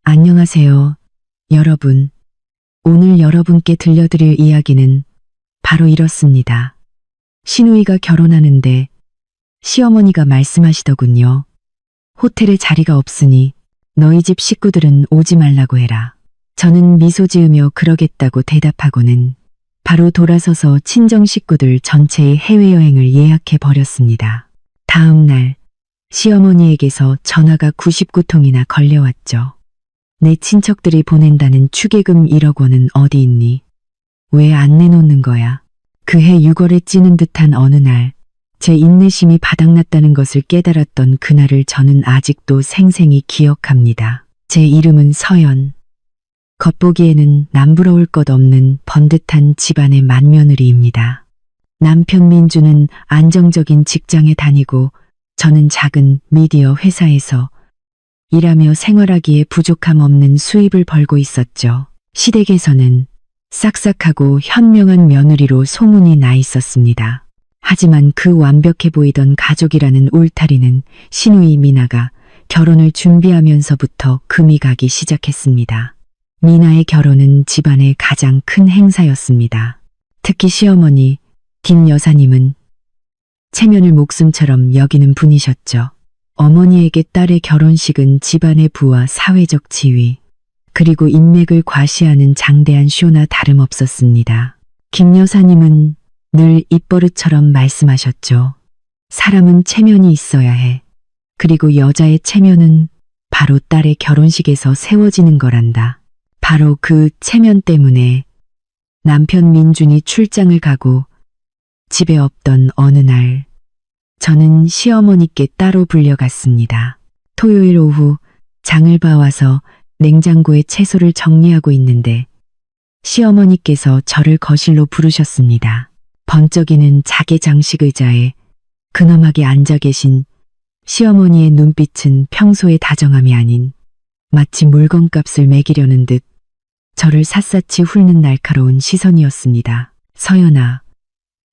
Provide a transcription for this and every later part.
안녕하세요, 여러분. 오늘 여러분께 들려드릴 이야기는 바로 이렇습니다. 시누이가 결혼하는데 시어머니가 말씀하시더군요. 호텔에 자리가 없으니 너희 집 식구들은 오지 말라고 해라. 저는 미소 지으며 그러겠다고 대답하고는 바로 돌아서서 친정 식구들 전체의 해외여행을 예약해 버렸습니다. 다음 날 시어머니에게서 전화가 99통이나 걸려왔죠. 내 친척들이 보낸다는 축의금 1억 원은 어디 있니? 왜 안 내놓는 거야? 그해 6월에 찌는 듯한 어느 날, 제 인내심이 바닥났다는 것을 깨달았던 그날을 저는 아직도 생생히 기억합니다. 제 이름은 서연. 겉보기에는 남부러울 것 없는 번듯한 집안의 맏며느리입니다. 남편 민주는 안정적인 직장에 다니고 저는 작은 미디어 회사에서 일하며 생활하기에 부족함 없는 수입을 벌고 있었죠. 시댁에서는 싹싹하고 현명한 며느리로 소문이 나 있었습니다. 하지만 그 완벽해 보이던 가족이라는 울타리는 시누이 미나가 결혼을 준비하면서부터 금이 가기 시작했습니다. 미나의 결혼은 집안의 가장 큰 행사였습니다. 특히 시어머니 김 여사님은 체면을 목숨처럼 여기는 분이셨죠. 어머니에게 딸의 결혼식은 집안의 부와 사회적 지위, 그리고 인맥을 과시하는 장대한 쇼나 다름없었습니다. 김 여사님은 늘 입버릇처럼 말씀하셨죠. 사람은 체면이 있어야 해. 그리고 여자의 체면은 바로 딸의 결혼식에서 세워지는 거란다. 바로 그 체면 때문에 남편 민준이 출장을 가고 집에 없던 어느 날, 저는 시어머니께 따로 불려갔습니다. 토요일 오후 장을 봐와서 냉장고에 채소를 정리하고 있는데 시어머니께서 저를 거실로 부르셨습니다. 번쩍이는 자개 장식 의자에 근엄하게 앉아 계신 시어머니의 눈빛은 평소의 다정함이 아닌 마치 물건값을 매기려는 듯 저를 샅샅이 훑는 날카로운 시선이었습니다. 서연아.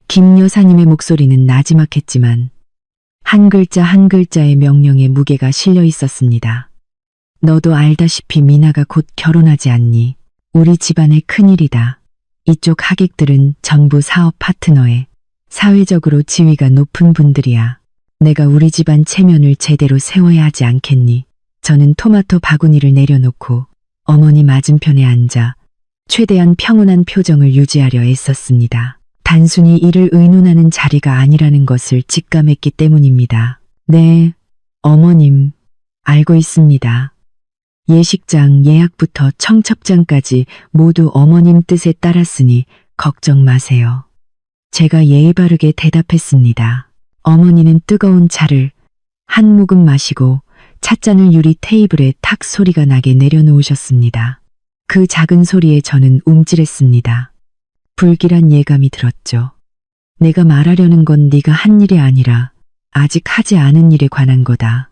김 여사님의 목소리는 나지막했지만 한 글자 한 글자의 명령에 무게가 실려 있었습니다. 너도 알다시피 미나가 곧 결혼하지 않니? 우리 집안의 큰일이다. 이쪽 하객들은 전부 사업 파트너에 사회적으로 지위가 높은 분들이야. 내가 우리 집안 체면을 제대로 세워야 하지 않겠니? 저는 토마토 바구니를 내려놓고 어머니 맞은편에 앉아 최대한 평온한 표정을 유지하려 애썼습니다. 단순히 이를 의논하는 자리가 아니라는 것을 직감했기 때문입니다. 네, 어머님, 알고 있습니다. 예식장 예약부터 청첩장까지 모두 어머님 뜻에 따랐으니 걱정 마세요. 제가 예의 바르게 대답했습니다. 어머니는 뜨거운 차를 한 모금 마시고 찻잔을 유리 테이블에 탁 소리가 나게 내려놓으셨습니다. 그 작은 소리에 저는 움찔했습니다. 불길한 예감이 들었죠. 내가 말하려는 건 네가 한 일이 아니라 아직 하지 않은 일에 관한 거다.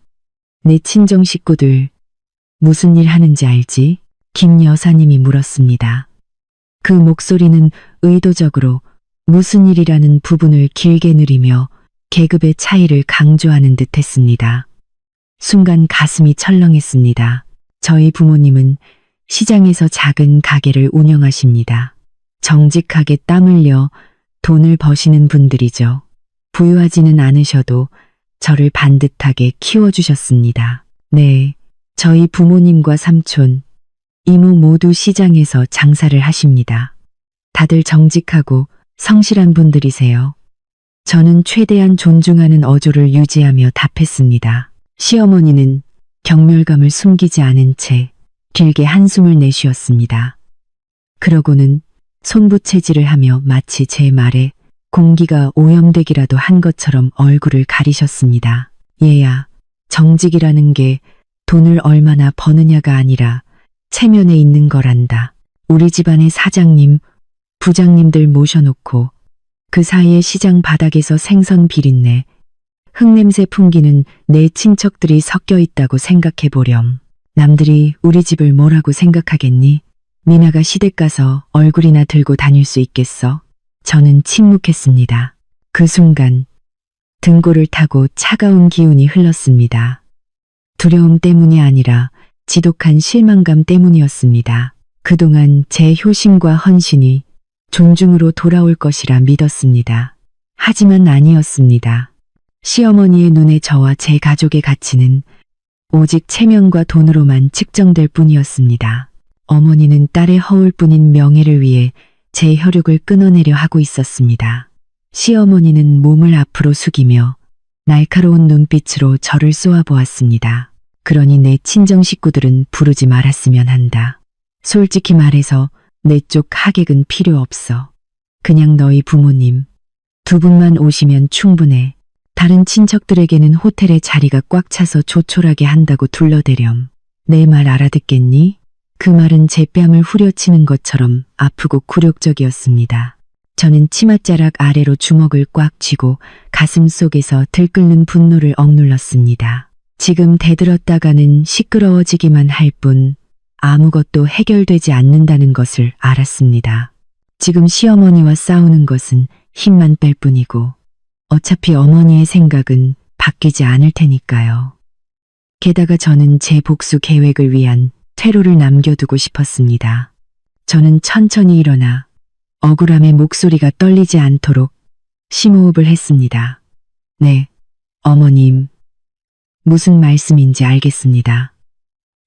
내 친정 식구들 무슨 일 하는지 알지? 김 여사님이 물었습니다. 그 목소리는 의도적으로 무슨 일이라는 부분을 길게 느리며 계급의 차이를 강조하는 듯 했습니다. 순간 가슴이 철렁했습니다. 저희 부모님은 시장에서 작은 가게를 운영하십니다. 정직하게 땀 흘려 돈을 버시는 분들이죠. 부유하지는 않으셔도 저를 반듯하게 키워주셨습니다. 네, 저희 부모님과 삼촌, 이모 모두 시장에서 장사를 하십니다. 다들 정직하고 성실한 분들이세요. 저는 최대한 존중하는 어조를 유지하며 답했습니다. 시어머니는 경멸감을 숨기지 않은 채 길게 한숨을 내쉬었습니다. 그러고는 손부채질을 하며 마치 제 말에 공기가 오염되기라도 한 것처럼 얼굴을 가리셨습니다. 얘야, 정직이라는 게 돈을 얼마나 버느냐가 아니라 체면에 있는 거란다. 우리 집안의 사장님, 부장님들 모셔놓고 그 사이에 시장 바닥에서 생선 비린내, 흙냄새 풍기는 내 친척들이 섞여 있다고 생각해 보렴. 남들이 우리 집을 뭐라고 생각하겠니? 미나가 시댁 가서 얼굴이나 들고 다닐 수 있겠어? 저는 침묵했습니다. 그 순간 등골을 타고 차가운 기운이 흘렀습니다. 두려움 때문이 아니라 지독한 실망감 때문이었습니다. 그동안 제 효심과 헌신이 존중으로 돌아올 것이라 믿었습니다. 하지만 아니었습니다. 시어머니의 눈에 저와 제 가족의 가치는 오직 체면과 돈으로만 측정될 뿐이었습니다. 어머니는 딸의 허울뿐인 명예를 위해 제 혈육을 끊어내려 하고 있었습니다. 시어머니는 몸을 앞으로 숙이며 날카로운 눈빛으로 저를 쏘아보았습니다. 그러니 내 친정 식구들은 부르지 말았으면 한다. 솔직히 말해서 내 쪽 하객은 필요 없어. 그냥 너희 부모님 두 분만 오시면 충분해. 다른 친척들에게는 호텔에 자리가 꽉 차서 조촐하게 한다고 둘러대렴. 내 말 알아듣겠니? 그 말은 제 뺨을 후려치는 것처럼 아프고 굴욕적이었습니다. 저는 치맛자락 아래로 주먹을 꽉 쥐고 가슴 속에서 들끓는 분노를 억눌렀습니다. 지금 대들었다가는 시끄러워지기만 할 뿐 아무것도 해결되지 않는다는 것을 알았습니다. 지금 시어머니와 싸우는 것은 힘만 뺄 뿐이고 어차피 어머니의 생각은 바뀌지 않을 테니까요. 게다가 저는 제 복수 계획을 위한 퇴로를 남겨두고 싶었습니다. 저는 천천히 일어나 억울함에 목소리가 떨리지 않도록 심호흡을 했습니다. 네, 어머님. 무슨 말씀인지 알겠습니다.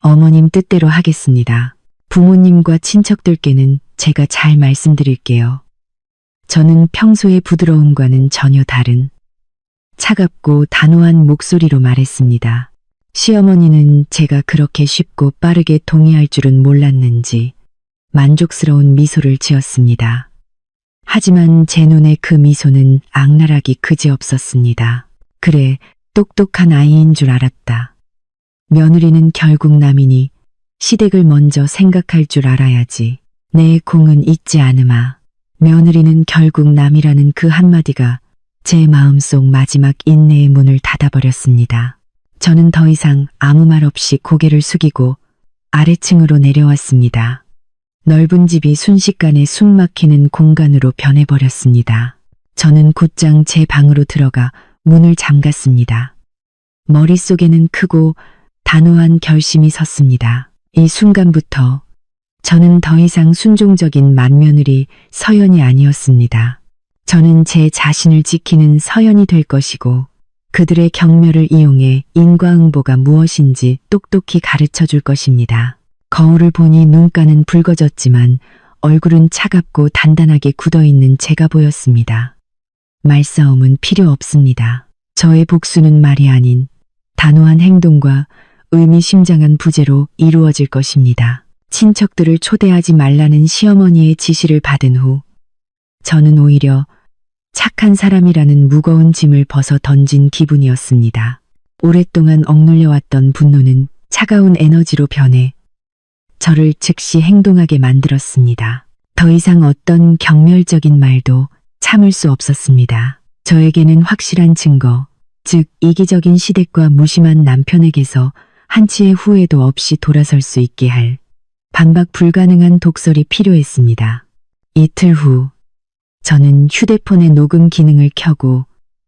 어머님 뜻대로 하겠습니다. 부모님과 친척들께는 제가 잘 말씀드릴게요. 저는 평소의 부드러움과는 전혀 다른 차갑고 단호한 목소리로 말했습니다. 시어머니는 제가 그렇게 쉽고 빠르게 동의할 줄은 몰랐는지 만족스러운 미소를 지었습니다. 하지만 제 눈에 그 미소는 악랄하기 그지없었습니다. 그래, 똑똑한 아이인 줄 알았다. 며느리는 결국 남이니 시댁을 먼저 생각할 줄 알아야지. 내 공은 잊지 않으마. 며느리는 결국 남이라는 그 한마디가 제 마음속 마지막 인내의 문을 닫아버렸습니다. 저는 더 이상 아무 말 없이 고개를 숙이고 아래층으로 내려왔습니다. 넓은 집이 순식간에 숨막히는 공간으로 변해버렸습니다. 저는 곧장 제 방으로 들어가 문을 잠갔습니다. 머릿속에는 크고 단호한 결심이 섰습니다. 이 순간부터 저는 더 이상 순종적인 맏며느리 서연이 아니었습니다. 저는 제 자신을 지키는 서연이 될 것이고 그들의 경멸을 이용해 인과응보가 무엇인지 똑똑히 가르쳐 줄 것입니다. 거울을 보니 눈가는 붉어졌지만 얼굴은 차갑고 단단하게 굳어있는 제가 보였습니다. 말싸움은 필요 없습니다. 저의 복수는 말이 아닌 단호한 행동과 의미심장한 부재로 이루어질 것입니다. 친척들을 초대하지 말라는 시어머니의 지시를 받은 후 저는 오히려 착한 사람이라는 무거운 짐을 벗어 던진 기분이었습니다. 오랫동안 억눌려왔던 분노는 차가운 에너지로 변해 저를 즉시 행동하게 만들었습니다. 더 이상 어떤 경멸적인 말도 참을 수 없었습니다. 저에게는 확실한 증거, 즉 이기적인 시댁과 무심한 남편에게서 한치의 후회도 없이 돌아설 수 있게 할 반박 불가능한 독설이 필요했습니다. 이틀 후 저는 휴대폰의 녹음 기능을 켜고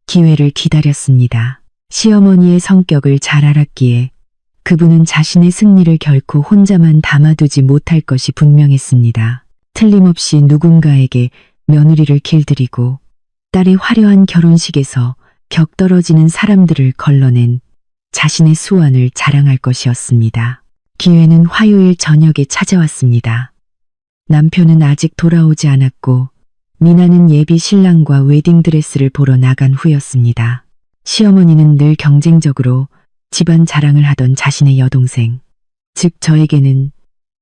기회를 기다렸습니다. 시어머니의 성격을 잘 알았기에 그분은 자신의 승리를 결코 혼자만 담아두지 못할 것이 분명했습니다. 틀림없이 누군가에게 며느리를 길들이고 딸의 화려한 결혼식에서 격떨어지는 사람들을 걸러낸 자신의 수완을 자랑할 것이었습니다. 기회는 화요일 저녁에 찾아왔습니다. 남편은 아직 돌아오지 않았고 미나는 예비 신랑과 웨딩드레스를 보러 나간 후였습니다. 시어머니는 늘 경쟁적으로 집안 자랑을 하던 자신의 여동생, 즉 저에게는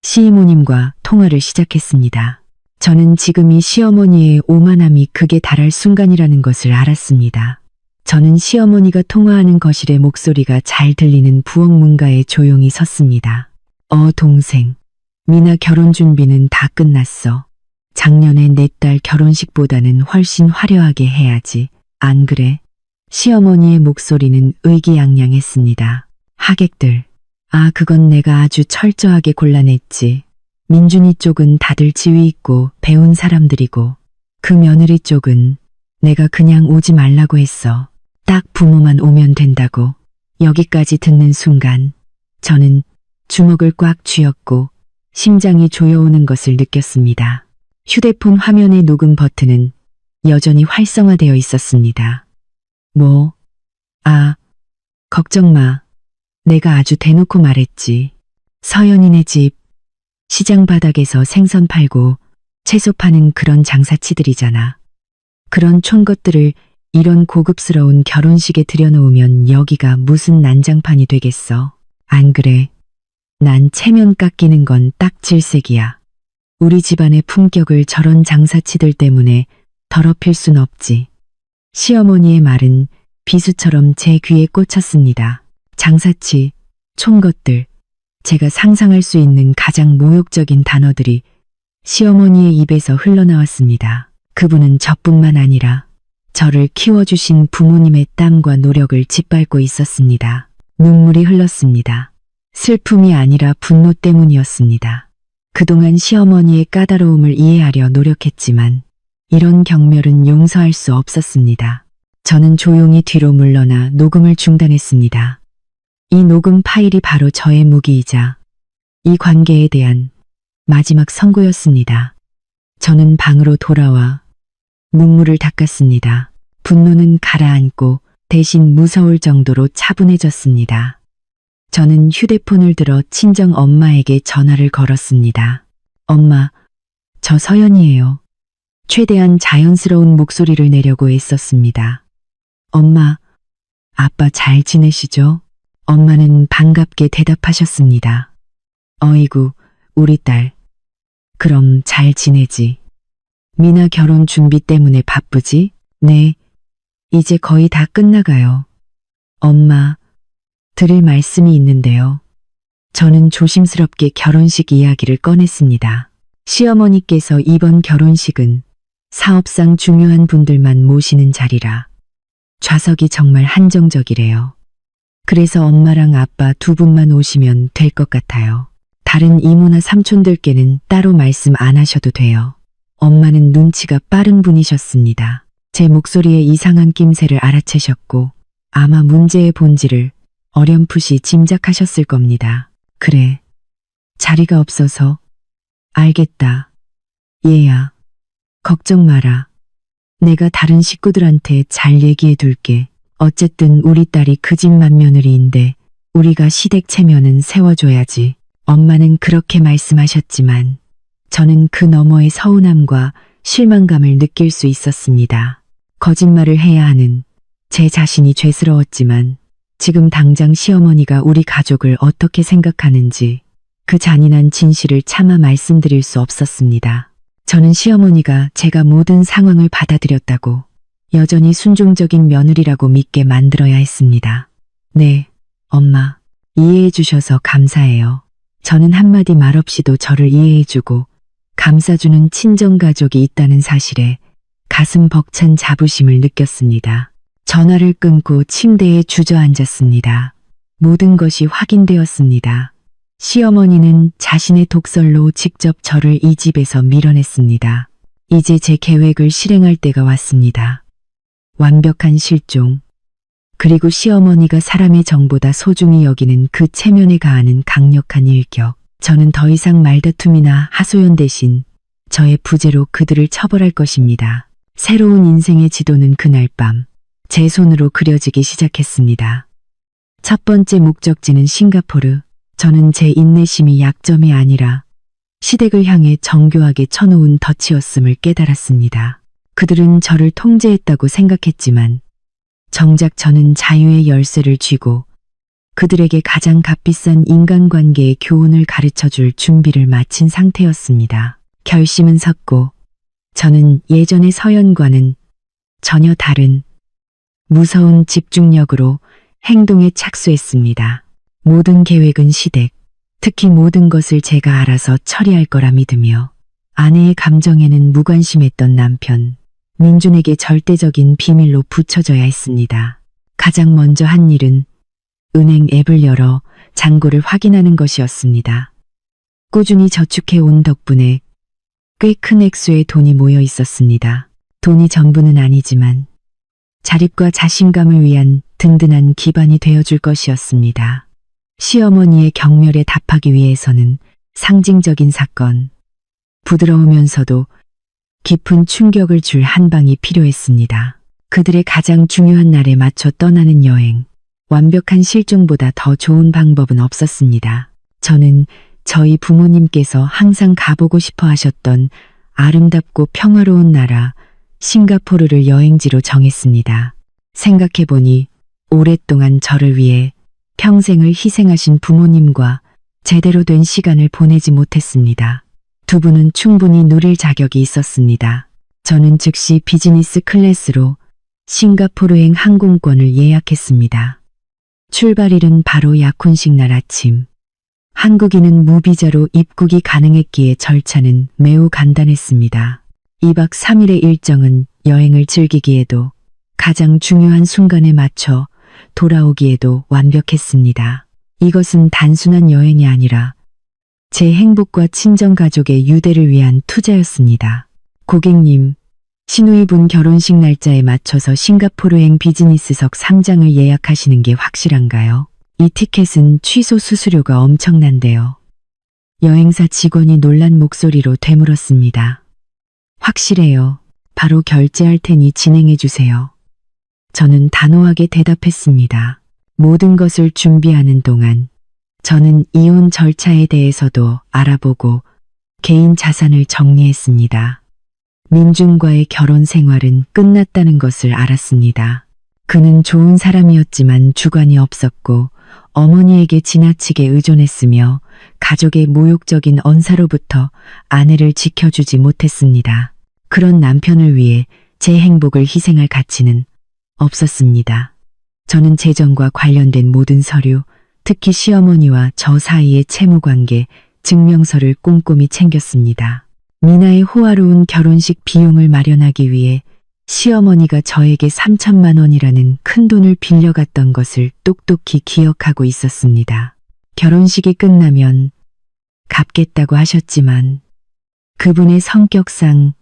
시이모님과 통화를 시작했습니다. 저는 지금이 시어머니의 오만함이 극에 달할 순간이라는 것을 알았습니다. 저는 시어머니가 통화하는 거실에 목소리가 잘 들리는 부엌 문가에 조용히 섰습니다. 동생, 미나 결혼 준비는 다 끝났어. 작년에 내 딸 결혼식보다는 훨씬 화려하게 해야지. 안 그래? 시어머니의 목소리는 의기양양했습니다. 하객들, 그건 내가 아주 철저하게 골라냈지. 민준이 쪽은 다들 지위 있고 배운 사람들이고 그 며느리 쪽은 내가 그냥 오지 말라고 했어. 딱 부모만 오면 된다고. 여기까지 듣는 순간 저는 주먹을 꽉 쥐었고 심장이 조여오는 것을 느꼈습니다. 휴대폰 화면의 녹음 버튼은 여전히 활성화되어 있었습니다. 걱정 마. 내가 아주 대놓고 말했지. 서연이네 집, 시장 바닥에서 생선 팔고 채소 파는 그런 장사치들이잖아. 그런 촌것들을 이런 고급스러운 결혼식에 들여놓으면 여기가 무슨 난장판이 되겠어. 안 그래? 난 체면 깎이는 건 딱 질색이야. 우리 집안의 품격을 저런 장사치들 때문에 더럽힐 순 없지. 시어머니의 말은 비수처럼 제 귀에 꽂혔습니다. 장사치, 촌것들, 제가 상상할 수 있는 가장 모욕적인 단어들이 시어머니의 입에서 흘러나왔습니다. 그분은 저뿐만 아니라 저를 키워주신 부모님의 땀과 노력을 짓밟고 있었습니다. 눈물이 흘렀습니다. 슬픔이 아니라 분노 때문이었습니다. 그동안 시어머니의 까다로움을 이해하려 노력했지만 이런 경멸은 용서할 수 없었습니다. 저는 조용히 뒤로 물러나 녹음을 중단했습니다. 이 녹음 파일이 바로 저의 무기이자 이 관계에 대한 마지막 선고였습니다. 저는 방으로 돌아와 눈물을 닦았습니다. 분노는 가라앉고 대신 무서울 정도로 차분해졌습니다. 저는 휴대폰을 들어 친정 엄마에게 전화를 걸었습니다. 엄마, 저 서연이에요. 최대한 자연스러운 목소리를 내려고 애썼습니다. 엄마, 아빠 잘 지내시죠? 엄마는 반갑게 대답하셨습니다. 어이구, 우리 딸. 그럼 잘 지내지. 미나 결혼 준비 때문에 바쁘지? 네, 이제 거의 다 끝나가요. 엄마, 드릴 말씀이 있는데요. 저는 조심스럽게 결혼식 이야기를 꺼냈습니다. 시어머니께서 이번 결혼식은 사업상 중요한 분들만 모시는 자리라 좌석이 정말 한정적이래요. 그래서 엄마랑 아빠 두 분만 오시면 될 것 같아요. 다른 이모나 삼촌들께는 따로 말씀 안 하셔도 돼요. 엄마는 눈치가 빠른 분이셨습니다. 제 목소리의 이상한 낌새를 알아채셨고 아마 문제의 본질을 어렴풋이 짐작하셨을 겁니다. 그래, 자리가 없어서. 알겠다. 얘야, 걱정 마라. 내가 다른 식구들한테 잘 얘기해 둘게. 어쨌든 우리 딸이 그 집 맏며느리인데 우리가 시댁 체면은 세워줘야지. 엄마는 그렇게 말씀하셨지만 저는 그 너머의 서운함과 실망감을 느낄 수 있었습니다. 거짓말을 해야 하는 제 자신이 죄스러웠지만 지금 당장 시어머니가 우리 가족을 어떻게 생각하는지 그 잔인한 진실을 차마 말씀드릴 수 없었습니다. 저는 시어머니가 제가 모든 상황을 받아들였다고 여전히 순종적인 며느리라고 믿게 만들어야 했습니다. 네, 엄마, 이해해 주셔서 감사해요. 저는 한마디 말 없이도 저를 이해해주고 감싸주는 친정가족이 있다는 사실에 가슴 벅찬 자부심을 느꼈습니다. 전화를 끊고 침대에 주저앉았습니다. 모든 것이 확인되었습니다. 시어머니는 자신의 독설로 직접 저를 이 집에서 밀어냈습니다. 이제 제 계획을 실행할 때가 왔습니다. 완벽한 실종, 그리고 시어머니가 사람의 정보다 소중히 여기는 그 체면에 가하는 강력한 일격. 저는 더 이상 말다툼이나 하소연 대신 저의 부재로 그들을 처벌할 것입니다. 새로운 인생의 지도는 그날 밤 제 손으로 그려지기 시작했습니다. 첫 번째 목적지는 싱가포르. 저는 제 인내심이 약점이 아니라 시댁을 향해 정교하게 쳐놓은 덫이었음을 깨달았습니다. 그들은 저를 통제했다고 생각했지만 정작 저는 자유의 열쇠를 쥐고 그들에게 가장 값비싼 인간관계의 교훈을 가르쳐줄 준비를 마친 상태였습니다. 결심은 섰고 저는 예전의 서연과는 전혀 다른 무서운 집중력으로 행동에 착수했습니다. 모든 계획은 시댁, 특히 모든 것을 제가 알아서 처리할 거라 믿으며 아내의 감정에는 무관심했던 남편, 민준에게 절대적인 비밀로 붙여줘야 했습니다. 가장 먼저 한 일은 은행 앱을 열어 잔고를 확인하는 것이었습니다. 꾸준히 저축해 온 덕분에 꽤 큰 액수의 돈이 모여 있었습니다. 돈이 전부는 아니지만 자립과 자신감을 위한 든든한 기반이 되어줄 것이었습니다. 시어머니의 경멸에 답하기 위해서는 상징적인 사건, 부드러우면서도 깊은 충격을 줄 한 방이 필요했습니다. 그들의 가장 중요한 날에 맞춰 떠나는 여행. 완벽한 실종보다 더 좋은 방법은 없었습니다. 저는 저희 부모님께서 항상 가보고 싶어 하셨던 아름답고 평화로운 나라 싱가포르를 여행지로 정했습니다. 생각해보니 오랫동안 저를 위해 평생을 희생하신 부모님과 제대로 된 시간을 보내지 못했습니다. 두 분은 충분히 누릴 자격이 있었습니다. 저는 즉시 비즈니스 클래스로 싱가포르행 항공권을 예약했습니다. 출발일은 바로 약혼식 날 아침. 한국인은 무비자로 입국이 가능했기에 절차는 매우 간단했습니다. 2박 3일의 일정은 여행을 즐기기에도 가장 중요한 순간에 맞춰 돌아오기에도 완벽했습니다. 이것은 단순한 여행이 아니라 제 행복과 친정가족의 유대를 위한 투자였습니다. 고객님, 시누이분 결혼식 날짜에 맞춰서 싱가포르행 비즈니스석 상장을 예약하시는 게 확실한가요? 이 티켓은 취소 수수료가 엄청난데요. 여행사 직원이 놀란 목소리로 되물었습니다. 확실해요. 바로 결제할 테니 진행해 주세요. 저는 단호하게 대답했습니다. 모든 것을 준비하는 동안 저는 이혼 절차에 대해서도 알아보고 개인 자산을 정리했습니다. 민준과의 결혼 생활은 끝났다는 것을 알았습니다. 그는 좋은 사람이었지만 주관이 없었고 어머니에게 지나치게 의존했으며 가족의 모욕적인 언사로부터 아내를 지켜주지 못했습니다. 그런 남편을 위해 제 행복을 희생할 가치는 없었습니다. 저는 재정과 관련된 모든 서류, 특히 시어머니와 저 사이의 채무관계, 증명서를 꼼꼼히 챙겼습니다. 미나의 호화로운 결혼식 비용을 마련하기 위해 시어머니가 저에게 3천만 원이라는 큰 돈을 빌려갔던 것을 똑똑히 기억하고 있었습니다. 결혼식이 끝나면 갚겠다고 하셨지만 그분의 성격상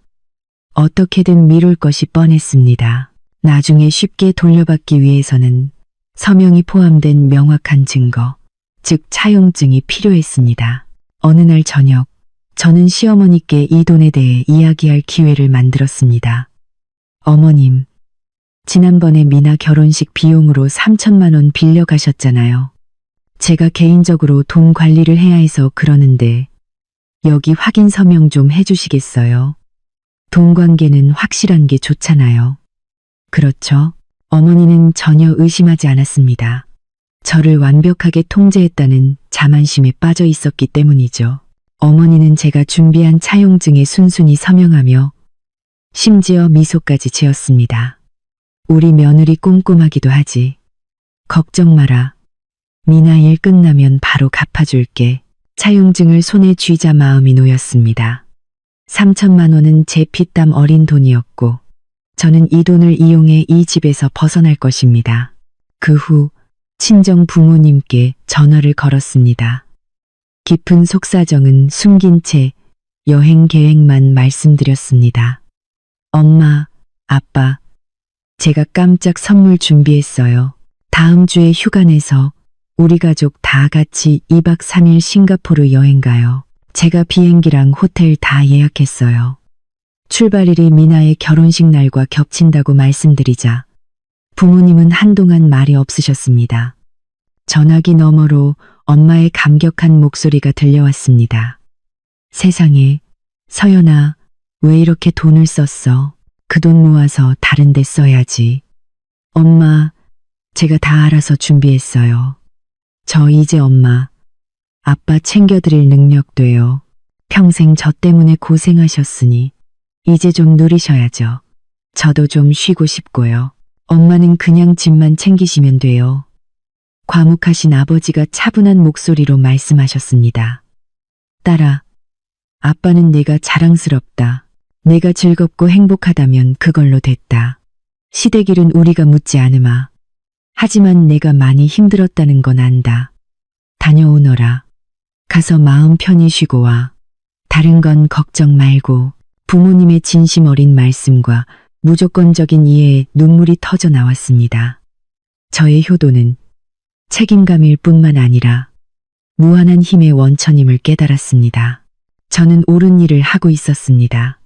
어떻게든 미룰 것이 뻔했습니다. 나중에 쉽게 돌려받기 위해서는 서명이 포함된 명확한 증거, 즉 차용증이 필요했습니다. 어느 날 저녁, 저는 시어머니께 이 돈에 대해 이야기할 기회를 만들었습니다. 어머님, 지난번에 미나 결혼식 비용으로 3천만 원 빌려가셨잖아요. 제가 개인적으로 돈 관리를 해야 해서 그러는데 여기 확인 서명 좀 해주시겠어요? 돈 관계는 확실한 게 좋잖아요. 그렇죠? 어머니는 전혀 의심하지 않았습니다. 저를 완벽하게 통제했다는 자만심에 빠져 있었기 때문이죠. 어머니는 제가 준비한 차용증에 순순히 서명하며 심지어 미소까지 지었습니다. 우리 며느리 꼼꼼하기도 하지. 걱정 마라. 미나 일 끝나면 바로 갚아줄게. 차용증을 손에 쥐자 마음이 놓였습니다. 3천만 원은 제 피땀 어린 돈이었고 저는 이 돈을 이용해 이 집에서 벗어날 것입니다. 그 후 친정 부모님께 전화를 걸었습니다. 깊은 속사정은 숨긴 채 여행 계획만 말씀드렸습니다. 엄마, 아빠, 제가 깜짝 선물 준비했어요. 다음 주에 휴가 내서 우리 가족 다 같이 2박 3일 싱가포르 여행 가요. 제가 비행기랑 호텔 다 예약했어요. 출발일이 미나의 결혼식 날과 겹친다고 말씀드리자 부모님은 한동안 말이 없으셨습니다. 전화기 너머로 엄마의 감격한 목소리가 들려왔습니다. 세상에, 서연아, 왜 이렇게 돈을 썼어? 그 돈 모아서 다른 데 써야지. 엄마, 제가 다 알아서 준비했어요. 저 이제 엄마, 아빠 챙겨드릴 능력 돼요. 평생 저 때문에 고생하셨으니 이제 좀 누리셔야죠. 저도 좀 쉬고 싶고요. 엄마는 그냥 집만 챙기시면 돼요. 과묵하신 아버지가 차분한 목소리로 말씀하셨습니다. 딸아, 아빠는 내가 자랑스럽다. 내가 즐겁고 행복하다면 그걸로 됐다. 시댁일은 우리가 묻지 않으마. 하지만 내가 많이 힘들었다는 건 안다. 다녀오너라. 가서 마음 편히 쉬고 와. 다른 건 걱정 말고. 부모님의 진심 어린 말씀과 무조건적인 이해에 눈물이 터져 나왔습니다. 저의 효도는 책임감일 뿐만 아니라 무한한 힘의 원천임을 깨달았습니다. 저는 옳은 일을 하고 있었습니다.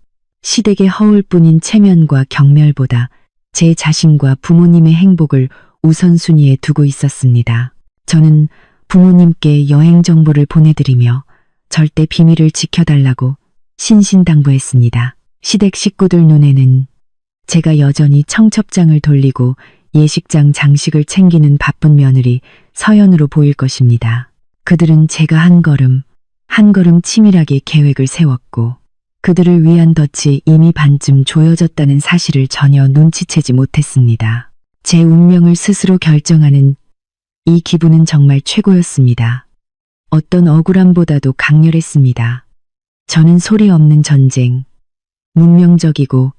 시댁의 허울뿐인 체면과 경멸보다 제 자신과 부모님의 행복을 우선순위에 두고 있었습니다. 저는 부모님께 여행 정보를 보내드리며 절대 비밀을 지켜달라고 신신당부했습니다. 시댁 식구들 눈에는 제가 여전히 청첩장을 돌리고 예식장 장식을 챙기는 바쁜 며느리 서연으로 보일 것입니다. 그들은 제가 한 걸음 한 걸음 치밀하게 계획을 세웠고 그들을 위한 덫이 이미 반쯤 조여졌다는 사실을 전혀 눈치채지 못했습니다. 제 운명을 스스로 결정하는 이 기분은 정말 최고였습니다. 어떤 억울함보다도 강렬했습니다. 저는 소리 없는 전쟁, 문명적이고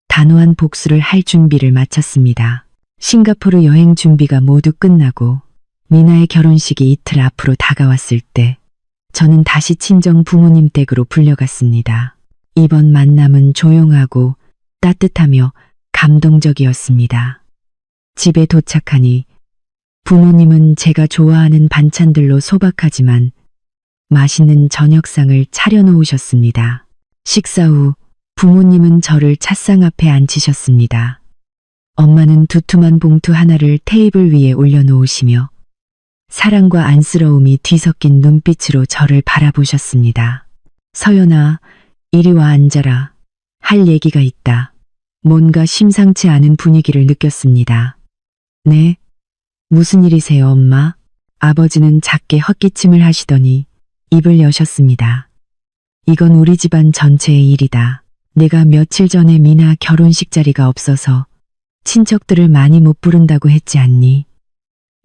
단호한 복수를 할 준비를 마쳤습니다. 싱가포르 여행 준비가 모두 끝나고 미나의 결혼식이 이틀 앞으로 다가왔을 때 저는 다시 친정 부모님 댁으로 불려갔습니다. 이번 만남은 조용하고 따뜻하며 감동적이었습니다. 집에 도착하니 부모님은 제가 좋아하는 반찬들로 소박하지만 맛있는 저녁상을 차려놓으셨습니다. 식사 후 부모님은 저를 찻상 앞에 앉히셨습니다. 엄마는 두툼한 봉투 하나를 테이블 위에 올려놓으시며 사랑과 안쓰러움이 뒤섞인 눈빛으로 저를 바라보셨습니다. 서연아, 이리 와 앉아라. 할 얘기가 있다. 뭔가 심상치 않은 분위기를 느꼈습니다. 네? 무슨 일이세요, 엄마? 아버지는 작게 헛기침을 하시더니 입을 여셨습니다. 이건 우리 집안 전체의 일이다. 내가 며칠 전에 미나 결혼식 자리가 없어서 친척들을 많이 못 부른다고 했지 않니?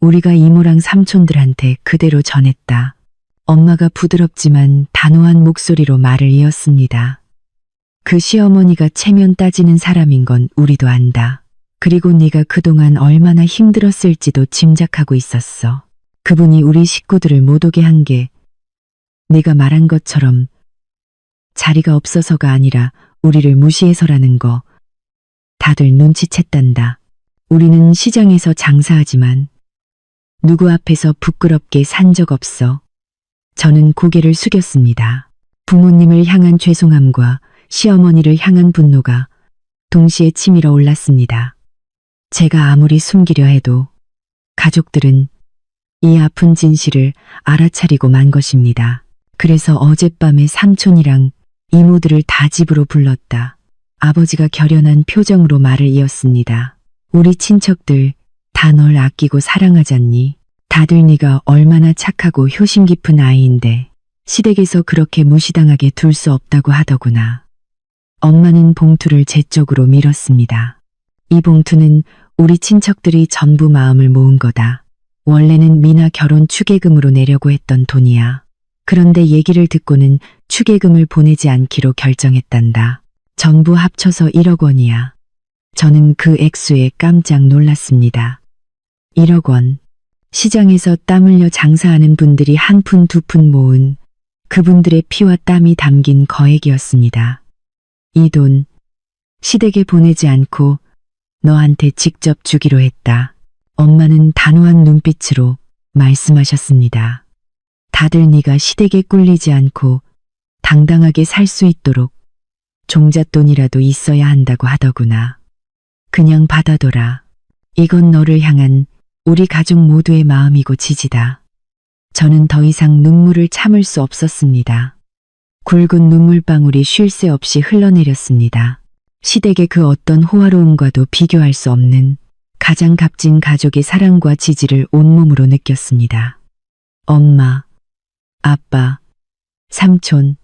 우리가 이모랑 삼촌들한테 그대로 전했다. 엄마가 부드럽지만 단호한 목소리로 말을 이었습니다. 그 시어머니가 체면 따지는 사람인 건 우리도 안다. 그리고 네가 그동안 얼마나 힘들었을지도 짐작하고 있었어. 그분이 우리 식구들을 못 오게 한 게 네가 말한 것처럼 자리가 없어서가 아니라 우리를 무시해서라는 거 다들 눈치챘단다. 우리는 시장에서 장사하지만 누구 앞에서 부끄럽게 산 적 없어. 저는 고개를 숙였습니다. 부모님을 향한 죄송함과 시어머니를 향한 분노가 동시에 치밀어 올랐습니다. 제가 아무리 숨기려 해도 가족들은 이 아픈 진실을 알아차리고 만 것입니다. 그래서 어젯밤에 삼촌이랑 이모들을 다 집으로 불렀다. 아버지가 결연한 표정으로 말을 이었습니다. 우리 친척들 다 널 아끼고 사랑하잖니. 다들 네가 얼마나 착하고 효심 깊은 아이인데 시댁에서 그렇게 무시당하게 둘 수 없다고 하더구나. 엄마는 봉투를 제 쪽으로 밀었습니다. 이 봉투는 우리 친척들이 전부 마음을 모은 거다. 원래는 미나 결혼 축의금으로 내려고 했던 돈이야. 그런데 얘기를 듣고는 축의금을 보내지 않기로 결정했단다. 전부 합쳐서 1억 원이야. 저는 그 액수에 깜짝 놀랐습니다. 1억 원. 시장에서 땀 흘려 장사하는 분들이 한 푼 두 푼 모은 그분들의 피와 땀이 담긴 거액이었습니다. 이 돈 시댁에 보내지 않고 너한테 직접 주기로 했다. 엄마는 단호한 눈빛으로 말씀하셨습니다. 다들 네가 시댁에 꿀리지 않고 당당하게 살 수 있도록 종잣돈이라도 있어야 한다고 하더구나. 그냥 받아둬라. 이건 너를 향한 우리 가족 모두의 마음이고 지지다. 저는 더 이상 눈물을 참을 수 없었습니다. 굵은 눈물방울이 쉴 새 없이 흘러내렸습니다. 시댁의 그 어떤 호화로움과도 비교할 수 없는 가장 값진 가족의 사랑과 지지를 온몸으로 느꼈습니다. 엄마, 아빠, 삼촌,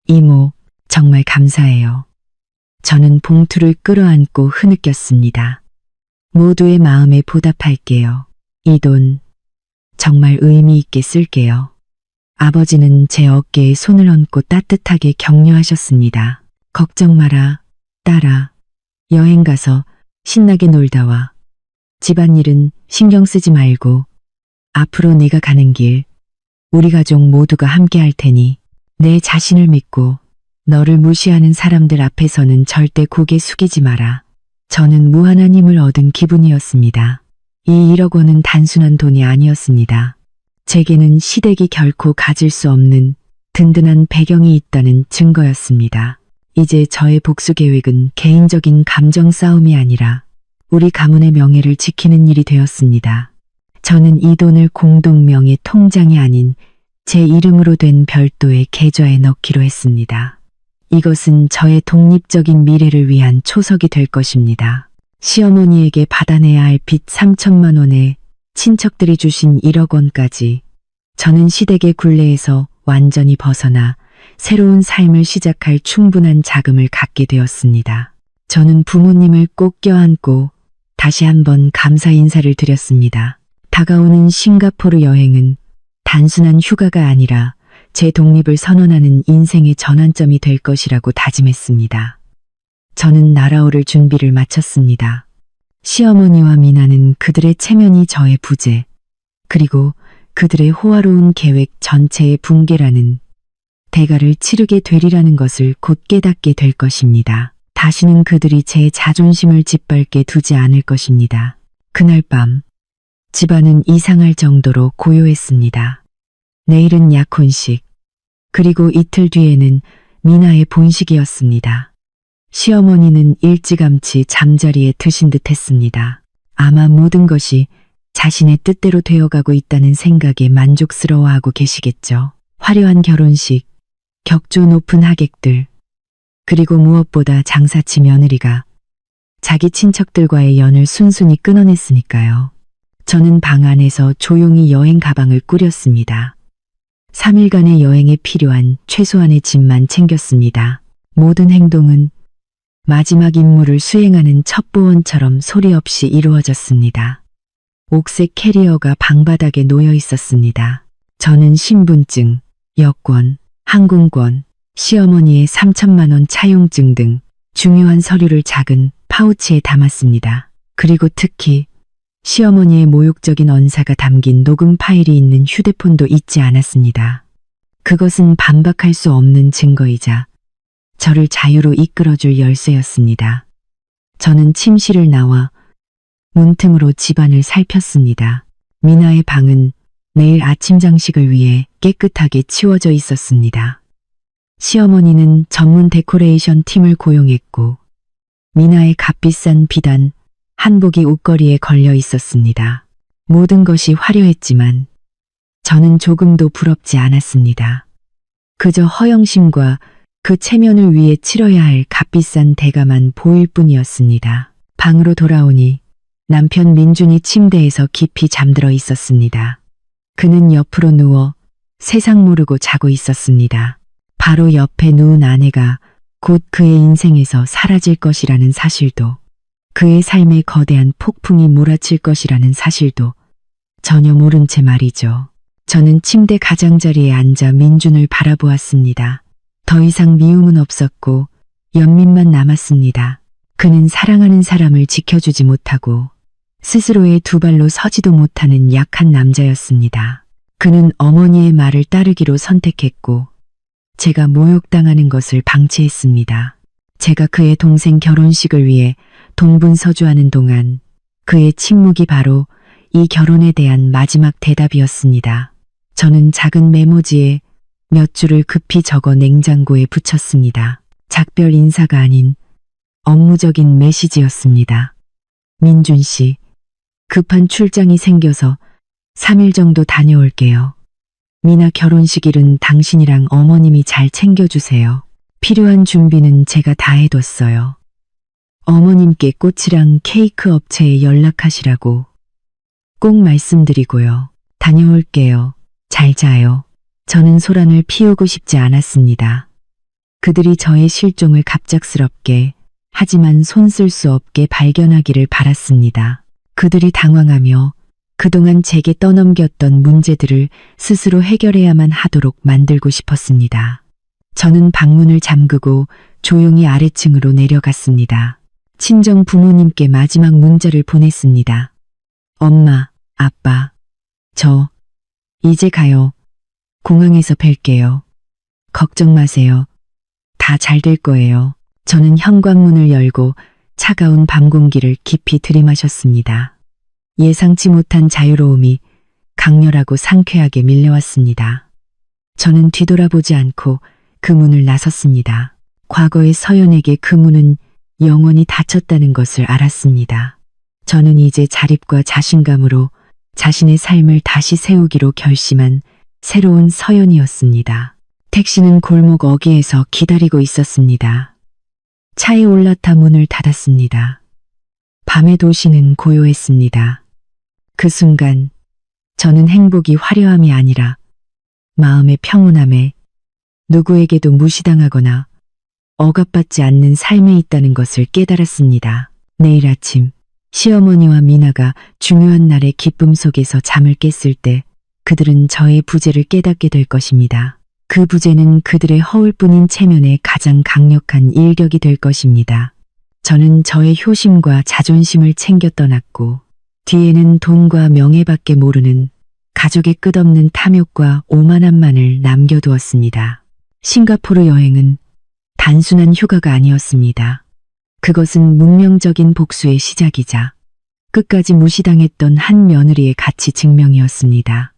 이모, 정말 감사해요. 저는 봉투를 끌어안고 흐느꼈습니다. 모두의 마음에 보답할게요. 이 돈 정말 의미 있게 쓸게요. 아버지는 제 어깨에 손을 얹고 따뜻하게 격려하셨습니다. 걱정 마라, 딸아. 여행 가서 신나게 놀다 와. 집안일은 신경 쓰지 말고 앞으로 내가 가는 길 우리 가족 모두가 함께 할 테니 내 자신을 믿고 너를 무시하는 사람들 앞에서는 절대 고개 숙이지 마라. 저는 무한한 힘을 얻은 기분이었습니다. 이 1억 원은 단순한 돈이 아니었습니다. 제게는 시댁이 결코 가질 수 없는 든든한 배경이 있다는 증거였습니다. 이제 저의 복수 계획은 개인적인 감정 싸움이 아니라 우리 가문의 명예를 지키는 일이 되었습니다. 저는 이 돈을 공동명의 통장이 아닌 제 이름으로 된 별도의 계좌에 넣기로 했습니다. 이것은 저의 독립적인 미래를 위한 초석이 될 것입니다. 시어머니에게 받아내야 할 빚 3천만 원에 친척들이 주신 1억 원까지 저는 시댁의 굴레에서 완전히 벗어나 새로운 삶을 시작할 충분한 자금을 갖게 되었습니다. 저는 부모님을 꼭 껴안고 다시 한번 감사 인사를 드렸습니다. 다가오는 싱가포르 여행은 단순한 휴가가 아니라 제 독립을 선언하는 인생의 전환점이 될 것이라고 다짐했습니다. 저는 날아오를 준비를 마쳤습니다. 시어머니와 미나는 그들의 체면이 저의 부재, 그리고 그들의 호화로운 계획 전체의 붕괴라는 대가를 치르게 되리라는 것을 곧 깨닫게 될 것입니다. 다시는 그들이 제 자존심을 짓밟게 두지 않을 것입니다. 그날 밤, 집안은 이상할 정도로 고요했습니다. 내일은 약혼식, 그리고 이틀 뒤에는 미나의 본식이었습니다. 시어머니는 일찌감치 잠자리에 드신 듯 했습니다. 아마 모든 것이 자신의 뜻대로 되어가고 있다는 생각에 만족스러워하고 계시겠죠. 화려한 결혼식, 격조 높은 하객들, 그리고 무엇보다 장사치 며느리가 자기 친척들과의 연을 순순히 끊어냈으니까요. 저는 방 안에서 조용히 여행 가방을 꾸렸습니다. 3일간의 여행에 필요한 최소한의 짐만 챙겼습니다. 모든 행동은 마지막 임무를 수행하는 첩보원처럼 소리 없이 이루어졌습니다. 옥색 캐리어가 방바닥에 놓여 있었습니다. 저는 신분증, 여권, 항공권, 시어머니의 3천만 원 차용증 등 중요한 서류를 작은 파우치에 담았습니다. 그리고 특히 시어머니의 모욕적인 언사가 담긴 녹음 파일이 있는 휴대폰도 잊지 않았습니다. 그것은 반박할 수 없는 증거이자 저를 자유로 이끌어줄 열쇠였습니다. 저는 침실을 나와 문틈으로 집안을 살폈습니다. 미나의 방은 내일 아침 장식을 위해 깨끗하게 치워져 있었습니다. 시어머니는 전문 데코레이션 팀을 고용했고 미나의 값비싼 비단, 한복이 옷걸이에 걸려 있었습니다. 모든 것이 화려했지만 저는 조금도 부럽지 않았습니다. 그저 허영심과 그 체면을 위해 치러야 할 값비싼 대가만 보일 뿐이었습니다. 방으로 돌아오니 남편 민준이 침대에서 깊이 잠들어 있었습니다. 그는 옆으로 누워 세상 모르고 자고 있었습니다. 바로 옆에 누운 아내가 곧 그의 인생에서 사라질 것이라는 사실도, 그의 삶에 거대한 폭풍이 몰아칠 것이라는 사실도 전혀 모른 채 말이죠. 저는 침대 가장자리에 앉아 민준을 바라보았습니다. 더 이상 미움은 없었고 연민만 남았습니다. 그는 사랑하는 사람을 지켜주지 못하고 스스로의 두 발로 서지도 못하는 약한 남자였습니다. 그는 어머니의 말을 따르기로 선택했고 제가 모욕당하는 것을 방치했습니다. 제가 그의 동생 결혼식을 위해 동분서주하는 동안 그의 침묵이 바로 이 결혼에 대한 마지막 대답이었습니다. 저는 작은 메모지에 몇 줄을 급히 적어 냉장고에 붙였습니다. 작별 인사가 아닌 업무적인 메시지였습니다. 민준 씨, 급한 출장이 생겨서 3일 정도 다녀올게요. 미나 결혼식일은 당신이랑 어머님이 잘 챙겨주세요. 필요한 준비는 제가 다 해뒀어요. 어머님께 꽃이랑 케이크 업체에 연락하시라고 꼭 말씀드리고요. 다녀올게요. 잘 자요. 저는 소란을 피우고 싶지 않았습니다. 그들이 저의 실종을 갑작스럽게 하지만 손쓸 수 없게 발견하기를 바랐습니다. 그들이 당황하며 그동안 제게 떠넘겼던 문제들을 스스로 해결해야만 하도록 만들고 싶었습니다. 저는 방문을 잠그고 조용히 아래층으로 내려갔습니다. 친정 부모님께 마지막 문자를 보냈습니다. 엄마, 아빠, 저 이제 가요. 공항에서 뵐게요. 걱정 마세요. 다 잘 될 거예요. 저는 현관문을 열고 차가운 밤 공기를 깊이 들이마셨습니다. 예상치 못한 자유로움이 강렬하고 상쾌하게 밀려왔습니다. 저는 뒤돌아보지 않고 그 문을 나섰습니다. 과거의 서연에게 그 문은 영원히 닫혔다는 것을 알았습니다. 저는 이제 자립과 자신감으로 자신의 삶을 다시 세우기로 결심한 새로운 서연이었습니다. 택시는 골목 어귀에서 기다리고 있었습니다. 차에 올라타 문을 닫았습니다. 밤의 도시는 고요했습니다. 그 순간 저는 행복이 화려함이 아니라 마음의 평온함에 누구에게도 무시당하거나 억압받지 않는 삶에 있다는 것을 깨달았습니다. 내일 아침 시어머니와 미나가 중요한 날의 기쁨 속에서 잠을 깼을 때 그들은 저의 부재를 깨닫게 될 것입니다. 그 부재는 그들의 허울뿐인 체면에 가장 강력한 일격이 될 것입니다. 저는 저의 효심과 자존심을 챙겨 떠났고 뒤에는 돈과 명예밖에 모르는 가족의 끝없는 탐욕과 오만함만을 남겨두었습니다. 싱가포르 여행은 단순한 휴가가 아니었습니다. 그것은 문명적인 복수의 시작이자 끝까지 무시당했던 한 며느리의 가치 증명이었습니다.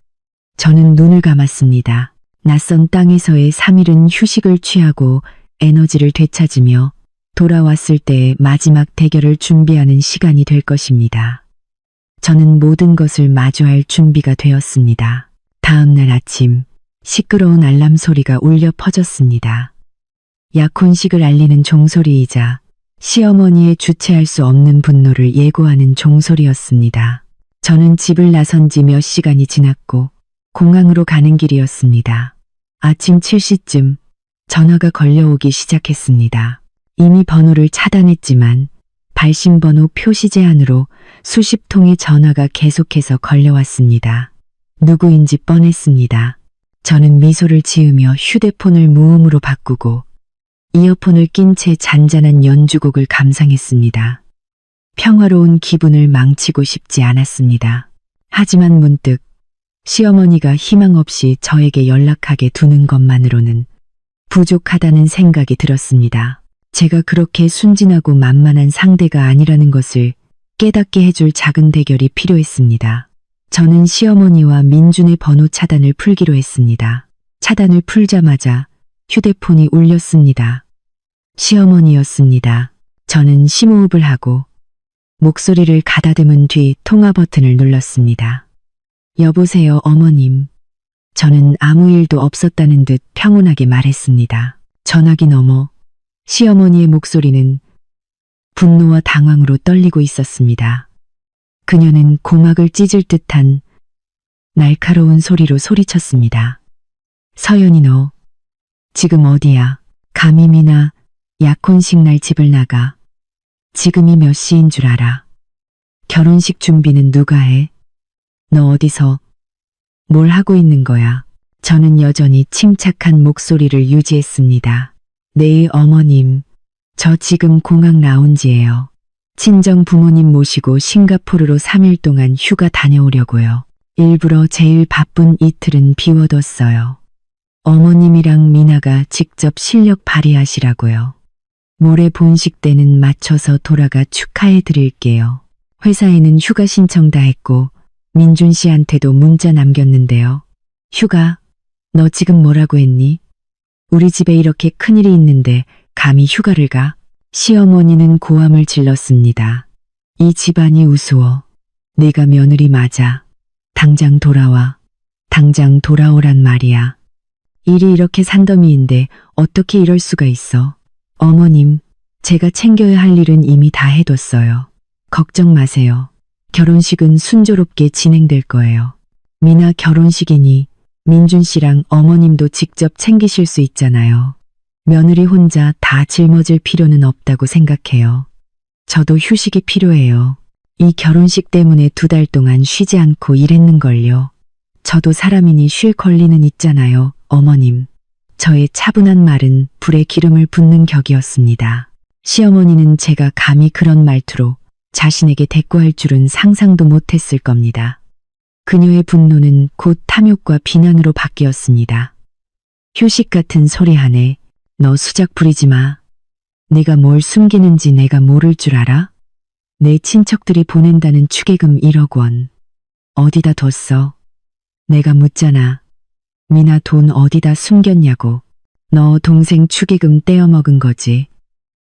저는 눈을 감았습니다. 낯선 땅에서의 3일은 휴식을 취하고 에너지를 되찾으며 돌아왔을 때의 마지막 대결을 준비하는 시간이 될 것입니다. 저는 모든 것을 마주할 준비가 되었습니다. 다음 날 아침 시끄러운 알람 소리가 울려 퍼졌습니다. 약혼식을 알리는 종소리이자 시어머니의 주체할 수 없는 분노를 예고하는 종소리였습니다. 저는 집을 나선 지 몇 시간이 지났고 공항으로 가는 길이었습니다. 아침 7시쯤 전화가 걸려오기 시작했습니다. 이미 번호를 차단했지만 발신번호 표시 제한으로 수십 통의 전화가 계속해서 걸려왔습니다. 누구인지 뻔했습니다. 저는 미소를 지으며 휴대폰을 무음으로 바꾸고 이어폰을 낀 채 잔잔한 연주곡을 감상했습니다. 평화로운 기분을 망치고 싶지 않았습니다. 하지만 문득 시어머니가 희망 없이 저에게 연락하게 두는 것만으로는 부족하다는 생각이 들었습니다. 제가 그렇게 순진하고 만만한 상대가 아니라는 것을 깨닫게 해줄 작은 대결이 필요했습니다. 저는 시어머니와 민준의 번호 차단을 풀기로 했습니다. 차단을 풀자마자 휴대폰이 울렸습니다. 시어머니였습니다. 저는 심호흡을 하고 목소리를 가다듬은 뒤 통화 버튼을 눌렀습니다. 여보세요, 어머님. 저는 아무 일도 없었다는 듯 평온하게 말했습니다. 전화기 너머 시어머니의 목소리는 분노와 당황으로 떨리고 있었습니다. 그녀는 고막을 찢을 듯한 날카로운 소리로 소리쳤습니다. 서연이 너 지금 어디야? 감히 미나 약혼식 날 집을 나가. 지금이 몇 시인 줄 알아? 결혼식 준비는 누가 해? 너 어디서 뭘 하고 있는 거야? 저는 여전히 침착한 목소리를 유지했습니다. 네, 어머님. 저 지금 공항 라운지예요. 친정 부모님 모시고 싱가포르로 3일 동안 휴가 다녀오려고요. 일부러 제일 바쁜 이틀은 비워뒀어요. 어머님이랑 미나가 직접 실력 발휘하시라고요. 모레 본식 때는 맞춰서 돌아가 축하해 드릴게요. 회사에는 휴가 신청 다 했고 민준 씨한테도 문자 남겼는데요. 휴가? 너 지금 뭐라고 했니? 우리 집에 이렇게 큰일이 있는데 감히 휴가를 가? 시어머니는 고함을 질렀습니다. 이 집안이 우스워. 네가 며느리 맞아. 당장 돌아와. 당장 돌아오란 말이야. 일이 이렇게 산더미인데 어떻게 이럴 수가 있어. 어머님, 제가 챙겨야 할 일은 이미 다 해뒀어요. 걱정 마세요. 결혼식은 순조롭게 진행될 거예요. 미나 결혼식이니 민준 씨랑 어머님도 직접 챙기실 수 있잖아요. 며느리 혼자 다 짊어질 필요는 없다고 생각해요. 저도 휴식이 필요해요. 이 결혼식 때문에 2달 동안 쉬지 않고 일했는걸요. 저도 사람이니 쉴 권리는 있잖아요, 어머님. 저의 차분한 말은 불에 기름을 붓는 격이었습니다. 시어머니는 제가 감히 그런 말투로 자신에게 대꾸할 줄은 상상도 못했을 겁니다. 그녀의 분노는 곧 탐욕과 비난으로 바뀌었습니다. 휴식 같은 소리 하네. 너 수작 부리지 마. 네가 뭘 숨기는지 내가 모를 줄 알아? 내 친척들이 보낸다는 축의금 1억 원. 어디다 뒀어? 내가 묻잖아. 미나 돈 어디다 숨겼냐고. 너 동생 축의금 떼어먹은 거지.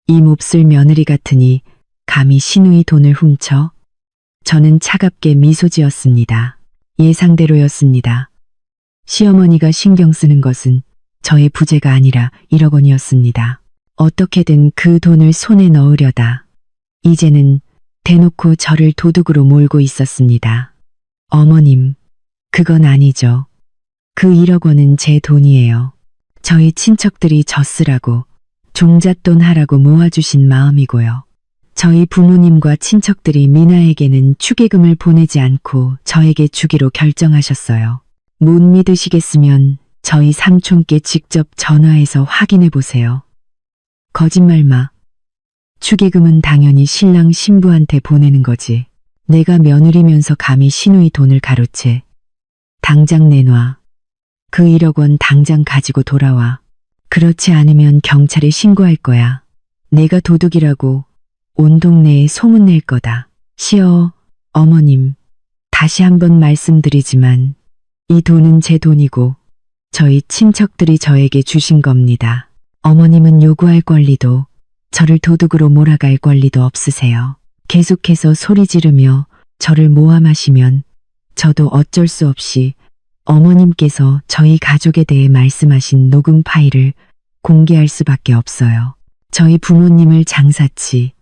이 몹쓸 며느리 같으니 감히 시누이 돈을 훔쳐? 저는 차갑게 미소 지었습니다. 예상대로였습니다. 시어머니가 신경 쓰는 것은 저의 부재가 아니라 1억 원이었습니다. 어떻게든 그 돈을 손에 넣으려다 이제는 대놓고 저를 도둑으로 몰고 있었습니다. 어머님, 그건 아니죠. 그 1억 원은 제 돈이에요. 저희 친척들이 저 쓰라고 종잣돈 하라고 모아주신 마음이고요. 저희 부모님과 친척들이 미나에게는 축의금을 보내지 않고 저에게 주기로 결정하셨어요. 못 믿으시겠으면 저희 삼촌께 직접 전화해서 확인해 보세요. 거짓말 마. 축의금은 당연히 신랑 신부한테 보내는 거지. 내가 며느리면서 감히 시누이 돈을 가로채. 당장 내놔. 그 1억 원 당장 가지고 돌아와. 그렇지 않으면 경찰에 신고할 거야. 내가 도둑이라고 온 동네에 소문낼 거다. 어머님, 다시 한번 말씀드리지만 이 돈은 제 돈이고 저희 친척들이 저에게 주신 겁니다. 어머님은 요구할 권리도 저를 도둑으로 몰아갈 권리도 없으세요. 계속해서 소리 지르며 저를 모함하시면 저도 어쩔 수 없이 어머님께서 저희 가족에 대해 말씀하신 녹음 파일을 공개할 수밖에 없어요. 저희 부모님을 장사치,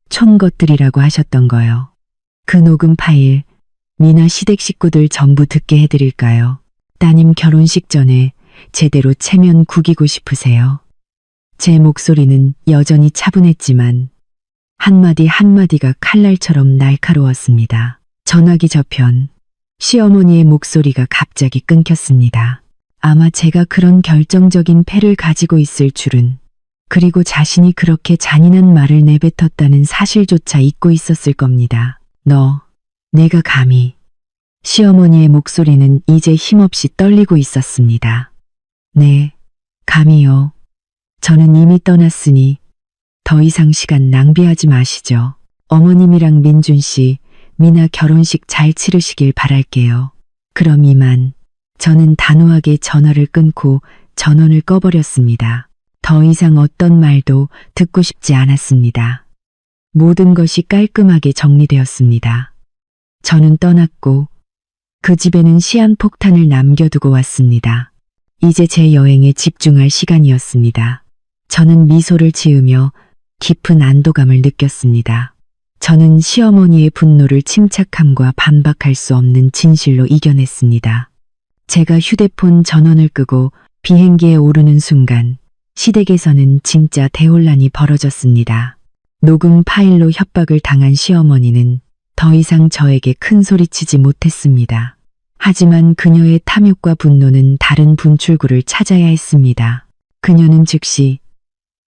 촌것들이라고 하셨던 거요. 그 녹음 파일 미나 시댁 식구들 전부 듣게 해드릴까요? 따님 결혼식 전에 제대로 체면 구기고 싶으세요? 제 목소리는 여전히 차분했지만 한마디 한마디가 칼날처럼 날카로웠습니다. 전화기 저편, 시어머니의 목소리가 갑자기 끊겼습니다. 아마 제가 그런 결정적인 패를 가지고 있을 줄은, 그리고 자신이 그렇게 잔인한 말을 내뱉었다는 사실조차 잊고 있었을 겁니다. 내가 감히. 시어머니의 목소리는 이제 힘없이 떨리고 있었습니다. 네, 감히요. 저는 이미 떠났으니 더 이상 시간 낭비하지 마시죠. 어머님이랑 민준 씨, 미나 결혼식 잘 치르시길 바랄게요. 그럼 이만. 저는 단호하게 전화를 끊고 전원을 꺼버렸습니다. 더 이상 어떤 말도 듣고 싶지 않았습니다. 모든 것이 깔끔하게 정리되었습니다. 저는 떠났고 그 집에는 시한폭탄을 남겨두고 왔습니다. 이제 제 여행에 집중할 시간이었습니다. 저는 미소를 지으며 깊은 안도감을 느꼈습니다. 저는 시어머니의 분노를 침착함과 반박할 수 없는 진실로 이겨냈습니다. 제가 휴대폰 전원을 끄고 비행기에 오르는 순간 시댁에서는 진짜 대혼란이 벌어졌습니다. 녹음 파일로 협박을 당한 시어머니는 더 이상 저에게 큰 소리치지 못했습니다. 하지만 그녀의 탐욕과 분노는 다른 분출구를 찾아야 했습니다. 그녀는 즉시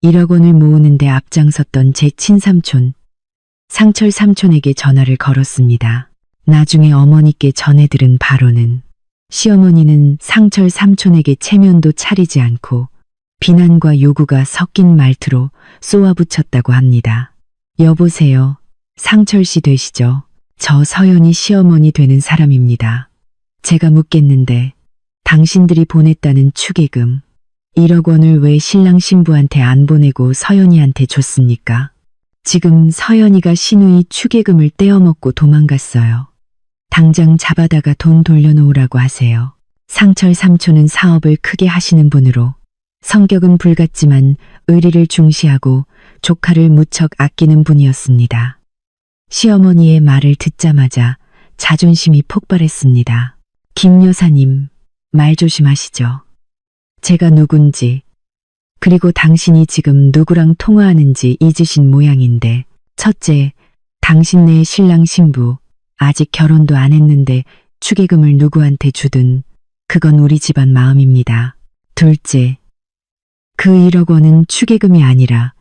1억 원을 모으는 데 앞장섰던 제 친삼촌, 상철 삼촌에게 전화를 걸었습니다. 나중에 어머니께 전해들은 바로는 시어머니는 상철 삼촌에게 체면도 차리지 않고 비난과 요구가 섞인 말투로 쏘아붙였다고 합니다. 여보세요. 상철 씨 되시죠? 저 서연이 시어머니 되는 사람입니다. 제가 묻겠는데 당신들이 보냈다는 축의금 1억 원을 왜 신랑 신부한테 안 보내고 서연이한테 줬습니까? 지금 서연이가 시누이 축의금을 떼어먹고 도망갔어요. 당장 잡아다가 돈 돌려놓으라고 하세요. 상철 삼촌은 사업을 크게 하시는 분으로 성격은 불같지만 의리를 중시하고 조카를 무척 아끼는 분이었습니다. 시어머니의 말을 듣자마자 자존심이 폭발했습니다. 김 여사님, 말 조심하시죠. 제가 누군지, 그리고 당신이 지금 누구랑 통화하는지 잊으신 모양인데, 첫째, 당신네 신랑 신부 아직 결혼도 안 했는데 축의금을 누구한테 주든 그건 우리 집안 마음입니다. 둘째, 그 1억 원은 축의금이 아니라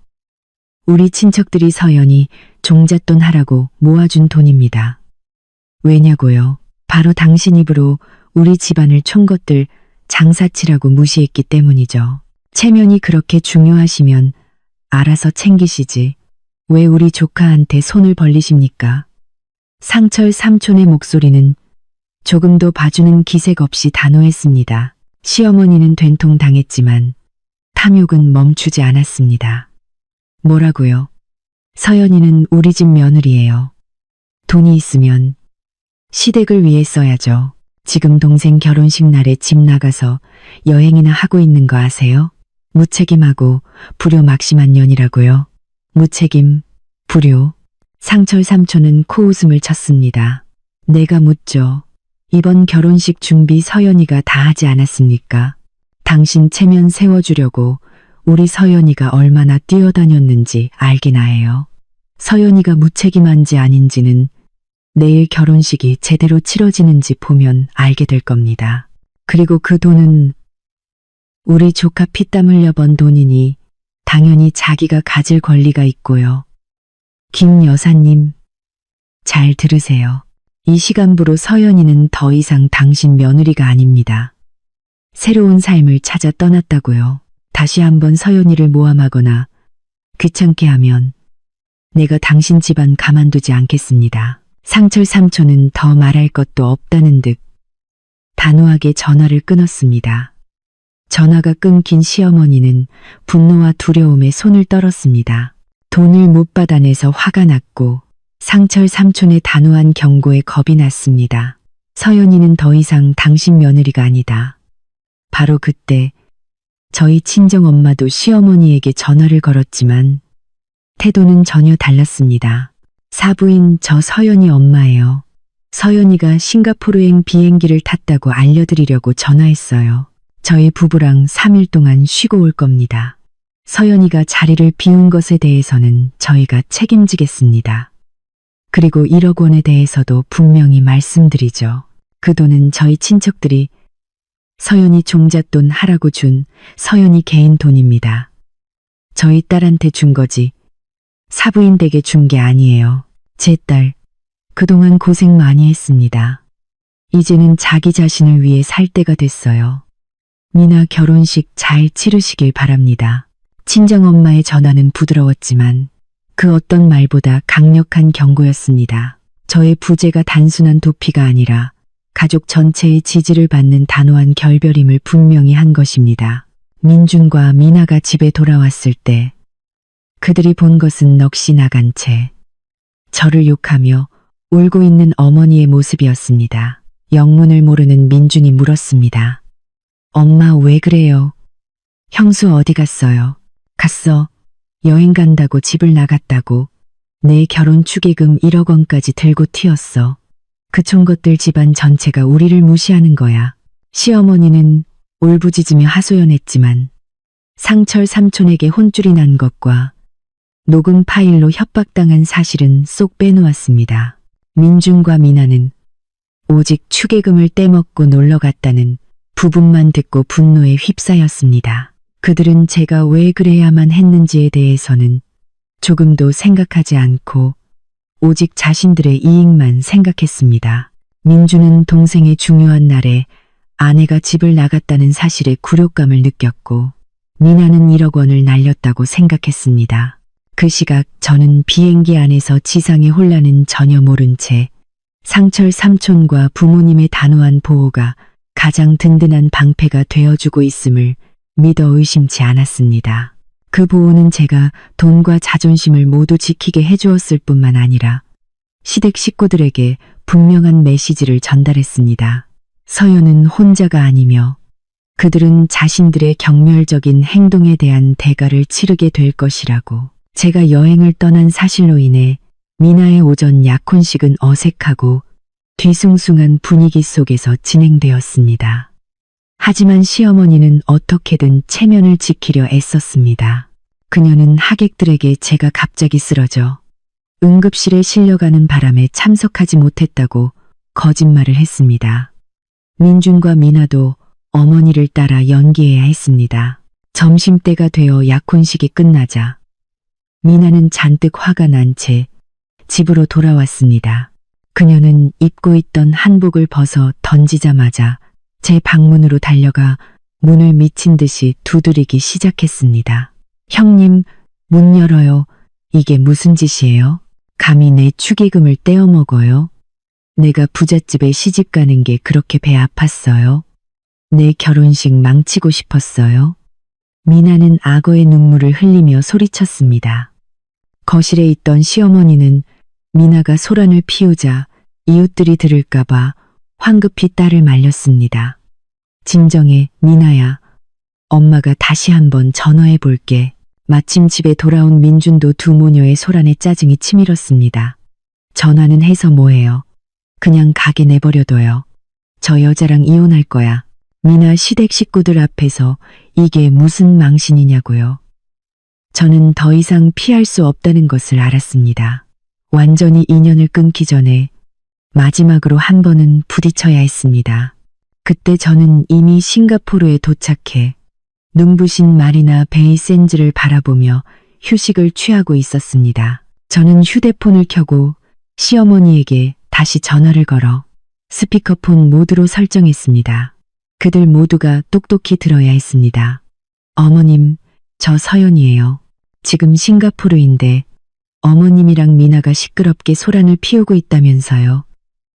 우리 친척들이 서연이 종잣돈 하라고 모아준 돈입니다. 왜냐고요? 바로 당신 입으로 우리 집안을 촌것들 장사치라고 무시했기 때문이죠. 체면이 그렇게 중요하시면 알아서 챙기시지. 왜 우리 조카한테 손을 벌리십니까? 상철 삼촌의 목소리는 조금도 봐주는 기색 없이 단호했습니다. 시어머니는 된통 당했지만 탐욕은 멈추지 않았습니다. 뭐라고요? 서연이는 우리 집 며느리예요. 돈이 있으면 시댁을 위해 써야죠. 지금 동생 결혼식 날에 집 나가서 여행이나 하고 있는 거 아세요? 무책임하고 불효막심한 년이라고요. 무책임, 불효. 상철 삼촌은 코웃음을 쳤습니다. 내가 묻죠. 이번 결혼식 준비 서연이가 다 하지 않았습니까? 당신 체면 세워주려고 우리 서연이가 얼마나 뛰어다녔는지 알기나 해요. 서연이가 무책임한지 아닌지는 내일 결혼식이 제대로 치러지는지 보면 알게 될 겁니다. 그리고 그 돈은 우리 조카 피땀 흘려 번 돈이니 당연히 자기가 가질 권리가 있고요. 김 여사님, 잘 들으세요. 이 시간부로 서연이는 더 이상 당신 며느리가 아닙니다. 새로운 삶을 찾아 떠났다고요. 다시 한번 서연이를 모함하거나 귀찮게 하면 내가 당신 집안 가만두지 않겠습니다. 상철 삼촌은 더 말할 것도 없다는 듯 단호하게 전화를 끊었습니다. 전화가 끊긴 시어머니는 분노와 두려움에 손을 떨었습니다. 돈을 못 받아내서 화가 났고 상철 삼촌의 단호한 경고에 겁이 났습니다. 서연이는 더 이상 당신 며느리가 아니다. 바로 그때 저희 친정엄마도 시어머니에게 전화를 걸었지만 태도는 전혀 달랐습니다. 사부인 저 서연이 엄마예요. 서연이가 싱가포르행 비행기를 탔다고 알려드리려고 전화했어요. 저희 부부랑 3일 동안 쉬고 올 겁니다. 서연이가 자리를 비운 것에 대해서는 저희가 책임지겠습니다. 그리고 1억 원에 대해서도 분명히 말씀드리죠. 그 돈은 저희 친척들이 서연이 종잣돈 하라고 준 서연이 개인 돈입니다. 저희 딸한테 준 거지 사부인 댁에 준 게 아니에요. 제 딸, 그동안 고생 많이 했습니다. 이제는 자기 자신을 위해 살 때가 됐어요. 미나 결혼식 잘 치르시길 바랍니다. 친정엄마의 전화는 부드러웠지만 그 어떤 말보다 강력한 경고였습니다. 저의 부재가 단순한 도피가 아니라 가족 전체의 지지를 받는 단호한 결별임을 분명히 한 것입니다. 민준과 미나가 집에 돌아왔을 때 그들이 본 것은 넋이 나간 채 저를 욕하며 울고 있는 어머니의 모습이었습니다. 영문을 모르는 민준이 물었습니다. 엄마 왜 그래요? 형수 어디 갔어요? 갔어. 여행 간다고 집을 나갔다고. 내 결혼 축의금 1억 원까지 들고 튀었어. 그 촌것들 집안 전체가 우리를 무시하는 거야. 시어머니는 울부짖으며 하소연했지만 상철 삼촌에게 혼쭐이 난 것과 녹음 파일로 협박당한 사실은 쏙 빼놓았습니다. 민준과 미나는 오직 축의금을 떼먹고 놀러 갔다는 부분만 듣고 분노에 휩싸였습니다. 그들은 제가 왜 그래야만 했는지에 대해서는 조금도 생각하지 않고 오직 자신들의 이익만 생각했습니다. 민주는 동생의 중요한 날에 아내가 집을 나갔다는 사실에 굴욕감을 느꼈고 미나는 1억 원을 날렸다고 생각했습니다. 그 시각 저는 비행기 안에서 지상의 혼란은 전혀 모른 채 상철 삼촌과 부모님의 단호한 보호가 가장 든든한 방패가 되어주고 있음을 믿어 의심치 않았습니다. 그 보호는 제가 돈과 자존심을 모두 지키게 해주었을 뿐만 아니라 시댁 식구들에게 분명한 메시지를 전달했습니다. 서연은 혼자가 아니며 그들은 자신들의 경멸적인 행동에 대한 대가를 치르게 될 것이라고. 제가 여행을 떠난 사실로 인해 미나의 오전 약혼식은 어색하고 뒤숭숭한 분위기 속에서 진행되었습니다. 하지만 시어머니는 어떻게든 체면을 지키려 애썼습니다. 그녀는 하객들에게 제가 갑자기 쓰러져 응급실에 실려가는 바람에 참석하지 못했다고 거짓말을 했습니다. 민준과 미나도 어머니를 따라 연기해야 했습니다. 점심때가 되어 약혼식이 끝나자 미나는 잔뜩 화가 난 채 집으로 돌아왔습니다. 그녀는 입고 있던 한복을 벗어 던지자마자 제 방문으로 달려가 문을 미친 듯이 두드리기 시작했습니다. 형님, 문 열어요. 이게 무슨 짓이에요? 감히 내 축의금을 떼어먹어요? 내가 부잣집에 시집 가는 게 그렇게 배 아팠어요? 내 결혼식 망치고 싶었어요? 미나는 악어의 눈물을 흘리며 소리쳤습니다. 거실에 있던 시어머니는 미나가 소란을 피우자 이웃들이 들을까봐 황급히 딸을 말렸습니다. 진정해, 미나야. 엄마가 다시 한번 전화해 볼게. 마침 집에 돌아온 민준도 두 모녀의 소란에 짜증이 치밀었습니다. 전화는 해서 뭐해요? 그냥 가게 내버려둬요. 저 여자랑 이혼할 거야. 미나 시댁 식구들 앞에서 이게 무슨 망신이냐고요. 저는 더 이상 피할 수 없다는 것을 알았습니다. 완전히 인연을 끊기 전에 마지막으로 한 번은 부딪혀야 했습니다. 그때 저는 이미 싱가포르에 도착해 눈부신 마리나 베이 샌즈를 바라보며 휴식을 취하고 있었습니다. 저는 휴대폰을 켜고 시어머니에게 다시 전화를 걸어 스피커폰 모드로 설정했습니다. 그들 모두가 똑똑히 들어야 했습니다. 어머님, 저 서연이에요. 지금 싱가포르인데 어머님이랑 미나가 시끄럽게 소란을 피우고 있다면서요.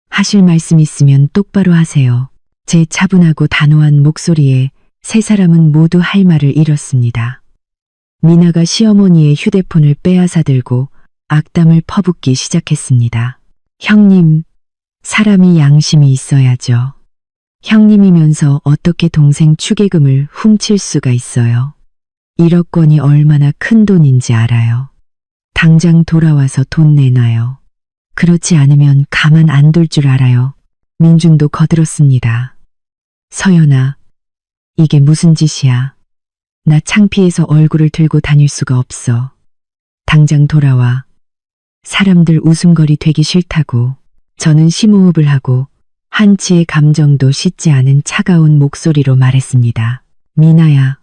하실 말씀 있으면 똑바로 하세요. 제 차분하고 단호한 목소리에 세 사람은 모두 할 말을 잃었습니다. 미나가 시어머니의 휴대폰을 빼앗아 들고 악담을 퍼붓기 시작했습니다. 형님, 사람이 양심이 있어야죠. 형님이면서 어떻게 동생 축의금을 훔칠 수가 있어요. 1억 원이 얼마나 큰 돈인지 알아요. 당장 돌아와서 돈 내놔요. 그렇지 않으면 가만 안 둘 줄 알아요. 민준도 거들었습니다. 서연아, 이게 무슨 짓이야. 나 창피해서 얼굴을 들고 다닐 수가 없어. 당장 돌아와. 사람들 웃음거리 되기 싫다고. 저는 심호흡을 하고 한치의 감정도 씻지 않은 차가운 목소리로 말했습니다. 미나야,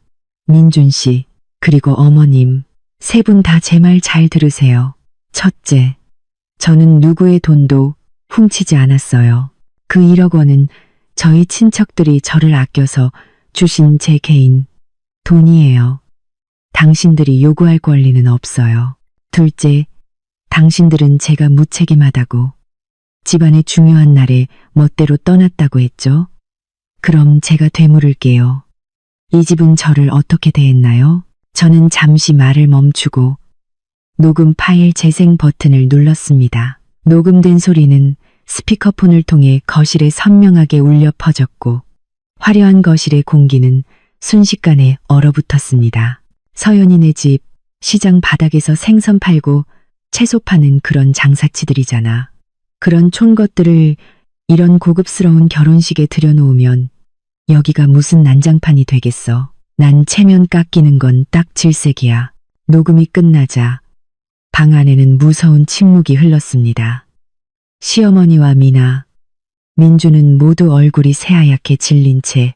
민준 씨, 그리고 어머님, 세 분 다 제 말 잘 들으세요. 첫째, 저는 누구의 돈도 훔치지 않았어요. 그 1억 원은 저희 친척들이 저를 아껴서 주신 제 개인 돈이에요. 당신들이 요구할 권리는 없어요. 둘째, 당신들은 제가 무책임하다고 집안의 중요한 날에 멋대로 떠났다고 했죠? 그럼 제가 되물을게요. 이 집은 저를 어떻게 대했나요? 저는 잠시 말을 멈추고 녹음 파일 재생 버튼을 눌렀습니다. 녹음된 소리는 스피커폰을 통해 거실에 선명하게 울려 퍼졌고 화려한 거실의 공기는 순식간에 얼어붙었습니다. 서연이네 집, 시장 바닥에서 생선 팔고 채소 파는 그런 장사치들이잖아. 그런 촌것들을 이런 고급스러운 결혼식에 들여놓으면 여기가 무슨 난장판이 되겠어. 난 체면 깎이는 건 딱 질색이야. 녹음이 끝나자 방 안에는 무서운 침묵이 흘렀습니다. 시어머니와 미나, 민주는 모두 얼굴이 새하얗게 질린 채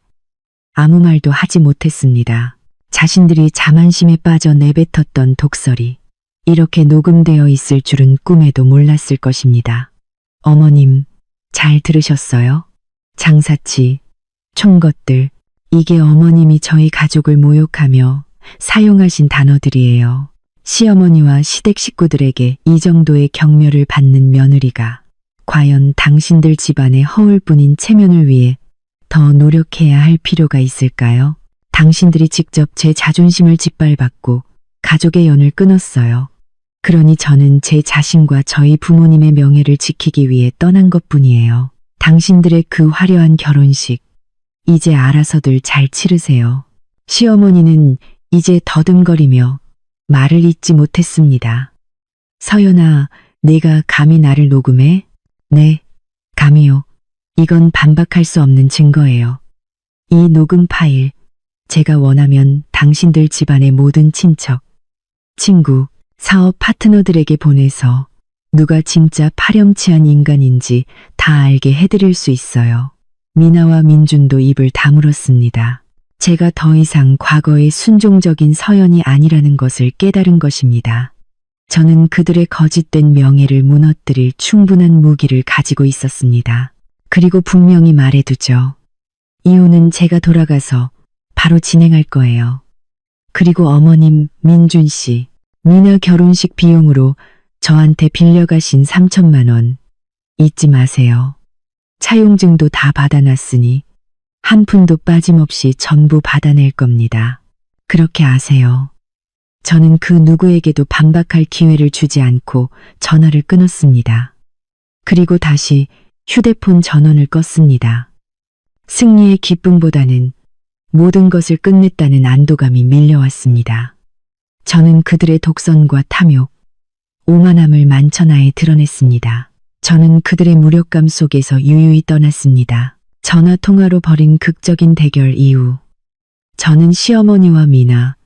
아무 말도 하지 못했습니다. 자신들이 자만심에 빠져 내뱉었던 독설이 이렇게 녹음되어 있을 줄은 꿈에도 몰랐을 것입니다. 어머님, 잘 들으셨어요? 장사치, 촌것들, 이게 어머님이 저희 가족을 모욕하며 사용하신 단어들이에요. 시어머니와 시댁 식구들에게 이 정도의 경멸을 받는 며느리가 과연 당신들 집안의 허울뿐인 체면을 위해 더 노력해야 할 필요가 있을까요? 당신들이 직접 제 자존심을 짓밟았고 가족의 연을 끊었어요. 그러니 저는 제 자신과 저희 부모님의 명예를 지키기 위해 떠난 것뿐이에요. 당신들의 그 화려한 결혼식, 이제 알아서들 잘 치르세요. 시어머니는 이제 더듬거리며 말을 잇지 못했습니다. 서연아, 내가 감히 나를 녹음해? 네, 감히요. 이건 반박할 수 없는 증거예요. 이 녹음 파일, 제가 원하면 당신들 집안의 모든 친척, 친구, 사업 파트너들에게 보내서 누가 진짜 파렴치한 인간인지 다 알게 해드릴 수 있어요. 미나와 민준도 입을 다물었습니다. 제가 더 이상 과거의 순종적인 서연이 아니라는 것을 깨달은 것입니다. 저는 그들의 거짓된 명예를 무너뜨릴 충분한 무기를 가지고 있었습니다. 그리고 분명히 말해두죠. 이혼은 제가 돌아가서 바로 진행할 거예요. 그리고 어머님 민준 씨, 미나 결혼식 비용으로 저한테 빌려가신 3천만 원, 잊지 마세요. 차용증도 다 받아놨으니 한 푼도 빠짐없이 전부 받아낼 겁니다. 그렇게 아세요. 저는 그 누구에게도 반박할 기회를 주지 않고 전화를 끊었습니다. 그리고 다시 휴대폰 전원을 껐습니다. 승리의 기쁨보다는 모든 것을 끝냈다는 안도감이 밀려왔습니다. 저는 그들의 독선과 탐욕, 오만함을 만천하에 드러냈습니다. 저는 그들의 무력감 속에서 유유히 떠났습니다. 전화 통화로 벌인 극적인 대결 이후 저는 시어머니와 미나,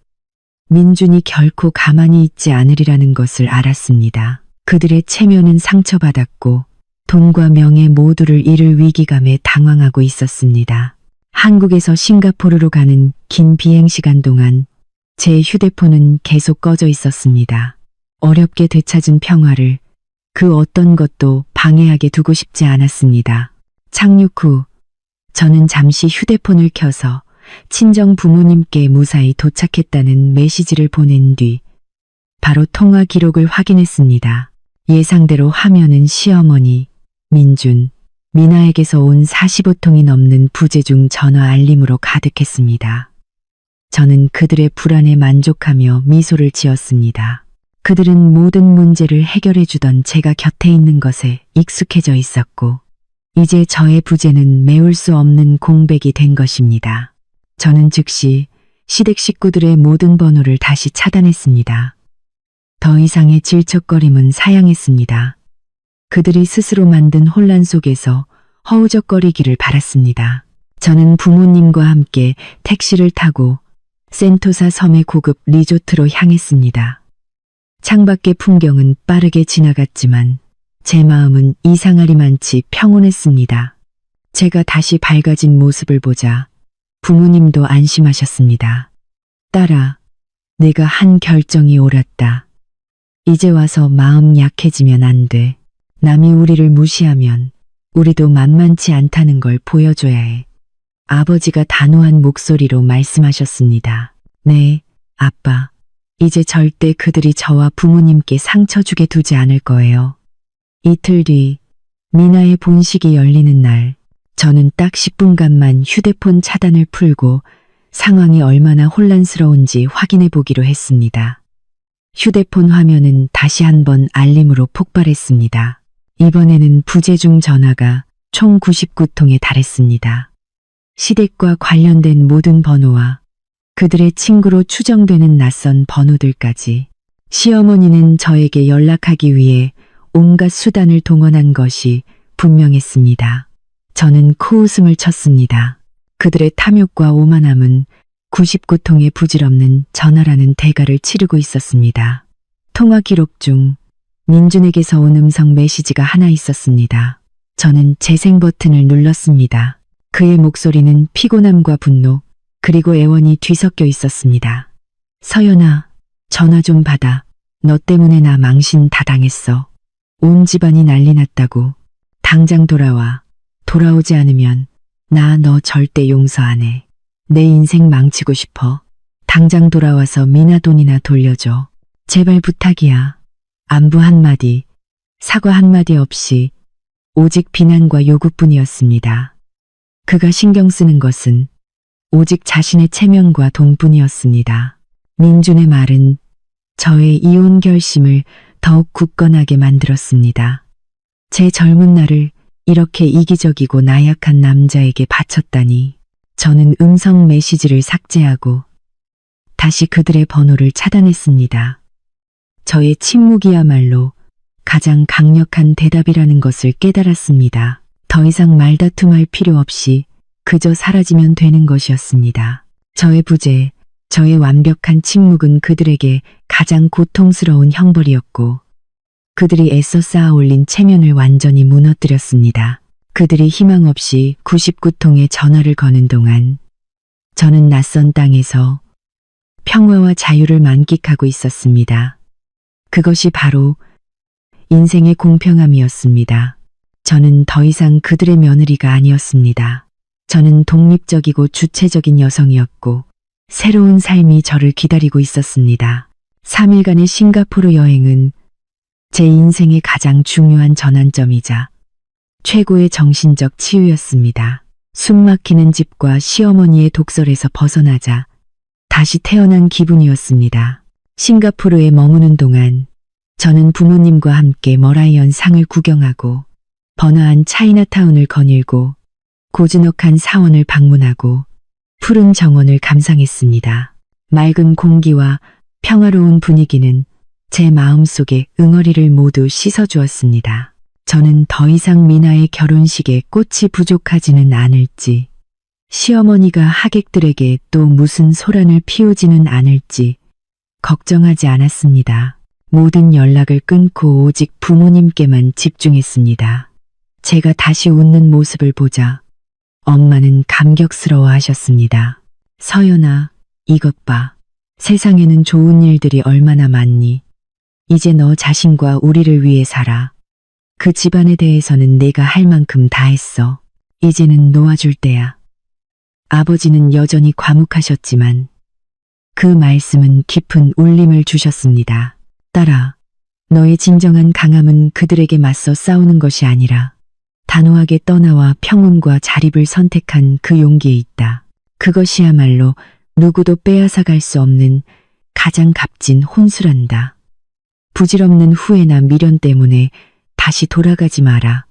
민준이 결코 가만히 있지 않으리라는 것을 알았습니다. 그들의 체면은 상처받았고 돈과 명예 모두를 잃을 위기감에 당황하고 있었습니다. 한국에서 싱가포르로 가는 긴 비행시간 동안 제 휴대폰은 계속 꺼져 있었습니다. 어렵게 되찾은 평화를 그 어떤 것도 방해하게 두고 싶지 않았습니다. 착륙 후 저는 잠시 휴대폰을 켜서 친정 부모님께 무사히 도착했다는 메시지를 보낸 뒤 바로 통화 기록을 확인했습니다. 예상대로 화면은 시어머니, 민준, 미나에게서 온 45통이 넘는 부재중 전화 알림으로 가득했습니다. 저는 그들의 불안에 만족하며 미소를 지었습니다. 그들은 모든 문제를 해결해 주던 제가 곁에 있는 것에 익숙해져 있었고 이제 저의 부재는 메울 수 없는 공백이 된 것입니다. 저는 즉시 시댁 식구들의 모든 번호를 다시 차단했습니다. 더 이상의 질척거림은 사양했습니다. 그들이 스스로 만든 혼란 속에서 허우적거리기를 바랐습니다. 저는 부모님과 함께 택시를 타고 센토사 섬의 고급 리조트로 향했습니다. 창밖의 풍경은 빠르게 지나갔지만 제 마음은 이상하리만치 평온했습니다. 제가 다시 밝아진 모습을 보자 부모님도 안심하셨습니다. 딸아, 내가 한 결정이 옳았다. 이제 와서 마음 약해지면 안 돼. 남이 우리를 무시하면 우리도 만만치 않다는 걸 보여줘야 해. 아버지가 단호한 목소리로 말씀하셨습니다. 네, 아빠. 이제 절대 그들이 저와 부모님께 상처 주게 두지 않을 거예요. 이틀 뒤 미나의 본식이 열리는 날 저는 딱 10분간만 휴대폰 차단을 풀고 상황이 얼마나 혼란스러운지 확인해 보기로 했습니다. 휴대폰 화면은 다시 한번 알림으로 폭발했습니다. 이번에는 부재중 전화가 총 99통에 달했습니다. 시댁과 관련된 모든 번호와 그들의 친구로 추정되는 낯선 번호들까지 시어머니는 저에게 연락하기 위해 온갖 수단을 동원한 것이 분명했습니다. 저는 코웃음을 쳤습니다. 그들의 탐욕과 오만함은 99통의 부질없는 전화라는 대가를 치르고 있었습니다. 통화 기록 중 민준에게서 온 음성 메시지가 하나 있었습니다. 저는 재생 버튼을 눌렀습니다. 그의 목소리는 피곤함과 분노, 그리고 애원이 뒤섞여 있었습니다. 서연아, 전화 좀 받아. 너 때문에 나 망신 다 당했어. 온 집안이 난리 났다고. 당장 돌아와. 돌아오지 않으면 나 너 절대 용서 안 해. 내 인생 망치고 싶어. 당장 돌아와서 미나 돈이나 돌려줘. 제발 부탁이야. 안부 한마디, 사과 한마디 없이 오직 비난과 요구뿐이었습니다. 그가 신경 쓰는 것은 오직 자신의 체면과 돈뿐이었습니다. 민준의 말은 저의 이혼 결심을 더욱 굳건하게 만들었습니다. 제 젊은 날을 이렇게 이기적이고 나약한 남자에게 바쳤다니. 저는 음성 메시지를 삭제하고 다시 그들의 번호를 차단했습니다. 저의 침묵이야말로 가장 강력한 대답이라는 것을 깨달았습니다. 더 이상 말다툼할 필요 없이 그저 사라지면 되는 것이었습니다. 저의 부재, 저의 완벽한 침묵은 그들에게 가장 고통스러운 형벌이었고 그들이 애써 쌓아 올린 체면을 완전히 무너뜨렸습니다. 그들이 희망 없이 99통의 전화를 거는 동안 저는 낯선 땅에서 평화와 자유를 만끽하고 있었습니다. 그것이 바로 인생의 공평함이었습니다. 저는 더 이상 그들의 며느리가 아니었습니다. 저는 독립적이고 주체적인 여성이었고 새로운 삶이 저를 기다리고 있었습니다. 3일간의 싱가포르 여행은 제 인생의 가장 중요한 전환점이자 최고의 정신적 치유였습니다. 숨막히는 집과 시어머니의 독설에서 벗어나자 다시 태어난 기분이었습니다. 싱가포르에 머무는 동안 저는 부모님과 함께 머라이언 상을 구경하고 번화한 차이나타운을 거닐고 고즈넉한 사원을 방문하고 푸른 정원을 감상했습니다. 맑은 공기와 평화로운 분위기는 제 마음속에 응어리를 모두 씻어주었습니다. 저는 더 이상 미나의 결혼식에 꽃이 부족하지는 않을지, 시어머니가 하객들에게 또 무슨 소란을 피우지는 않을지 걱정하지 않았습니다. 모든 연락을 끊고 오직 부모님께만 집중했습니다. 제가 다시 웃는 모습을 보자 엄마는 감격스러워 하셨습니다. 서연아, 이것 봐. 세상에는 좋은 일들이 얼마나 많니. 이제 너 자신과 우리를 위해 살아. 그 집안에 대해서는 내가 할 만큼 다 했어. 이제는 놓아줄 때야. 아버지는 여전히 과묵하셨지만 그 말씀은 깊은 울림을 주셨습니다. 딸아, 너의 진정한 강함은 그들에게 맞서 싸우는 것이 아니라 단호하게 떠나와 평온과 자립을 선택한 그 용기에 있다. 그것이야말로 누구도 빼앗아갈 수 없는 가장 값진 혼수란다. 부질없는 후회나 미련 때문에 다시 돌아가지 마라.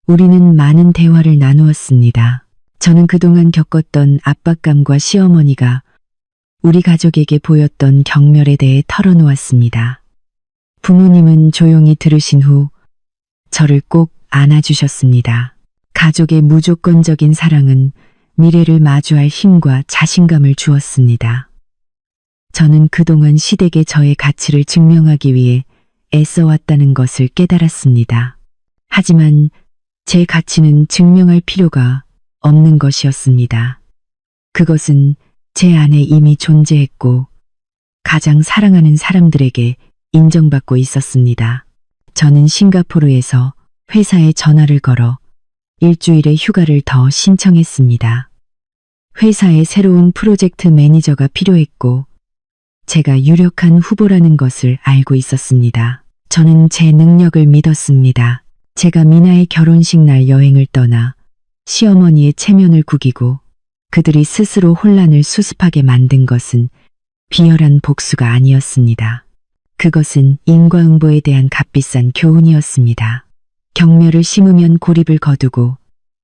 우리는 많은 대화를 나누었습니다. 저는 그동안 겪었던 압박감과 시어머니가 우리 가족에게 보였던 경멸에 대해 털어놓았습니다. 부모님은 조용히 들으신 후 저를 꼭 안아주셨습니다. 가족의 무조건적인 사랑은 미래를 마주할 힘과 자신감을 주었습니다. 저는 그동안 시댁에 저의 가치를 증명하기 위해 애써왔다는 것을 깨달았습니다. 하지만 제 가치는 증명할 필요가 없는 것이었습니다. 그것은 제 안에 이미 존재했고 가장 사랑하는 사람들에게 인정받고 있었습니다. 저는 싱가포르에서 회사에 전화를 걸어 일주일의 휴가를 더 신청했습니다. 회사에 새로운 프로젝트 매니저가 필요했고 제가 유력한 후보라는 것을 알고 있었습니다. 저는 제 능력을 믿었습니다. 제가 미나의 결혼식 날 여행을 떠나 시어머니의 체면을 구기고 그들이 스스로 혼란을 수습하게 만든 것은 비열한 복수가 아니었습니다. 그것은 인과응보에 대한 값비싼 교훈이었습니다. 경멸을 심으면 고립을 거두고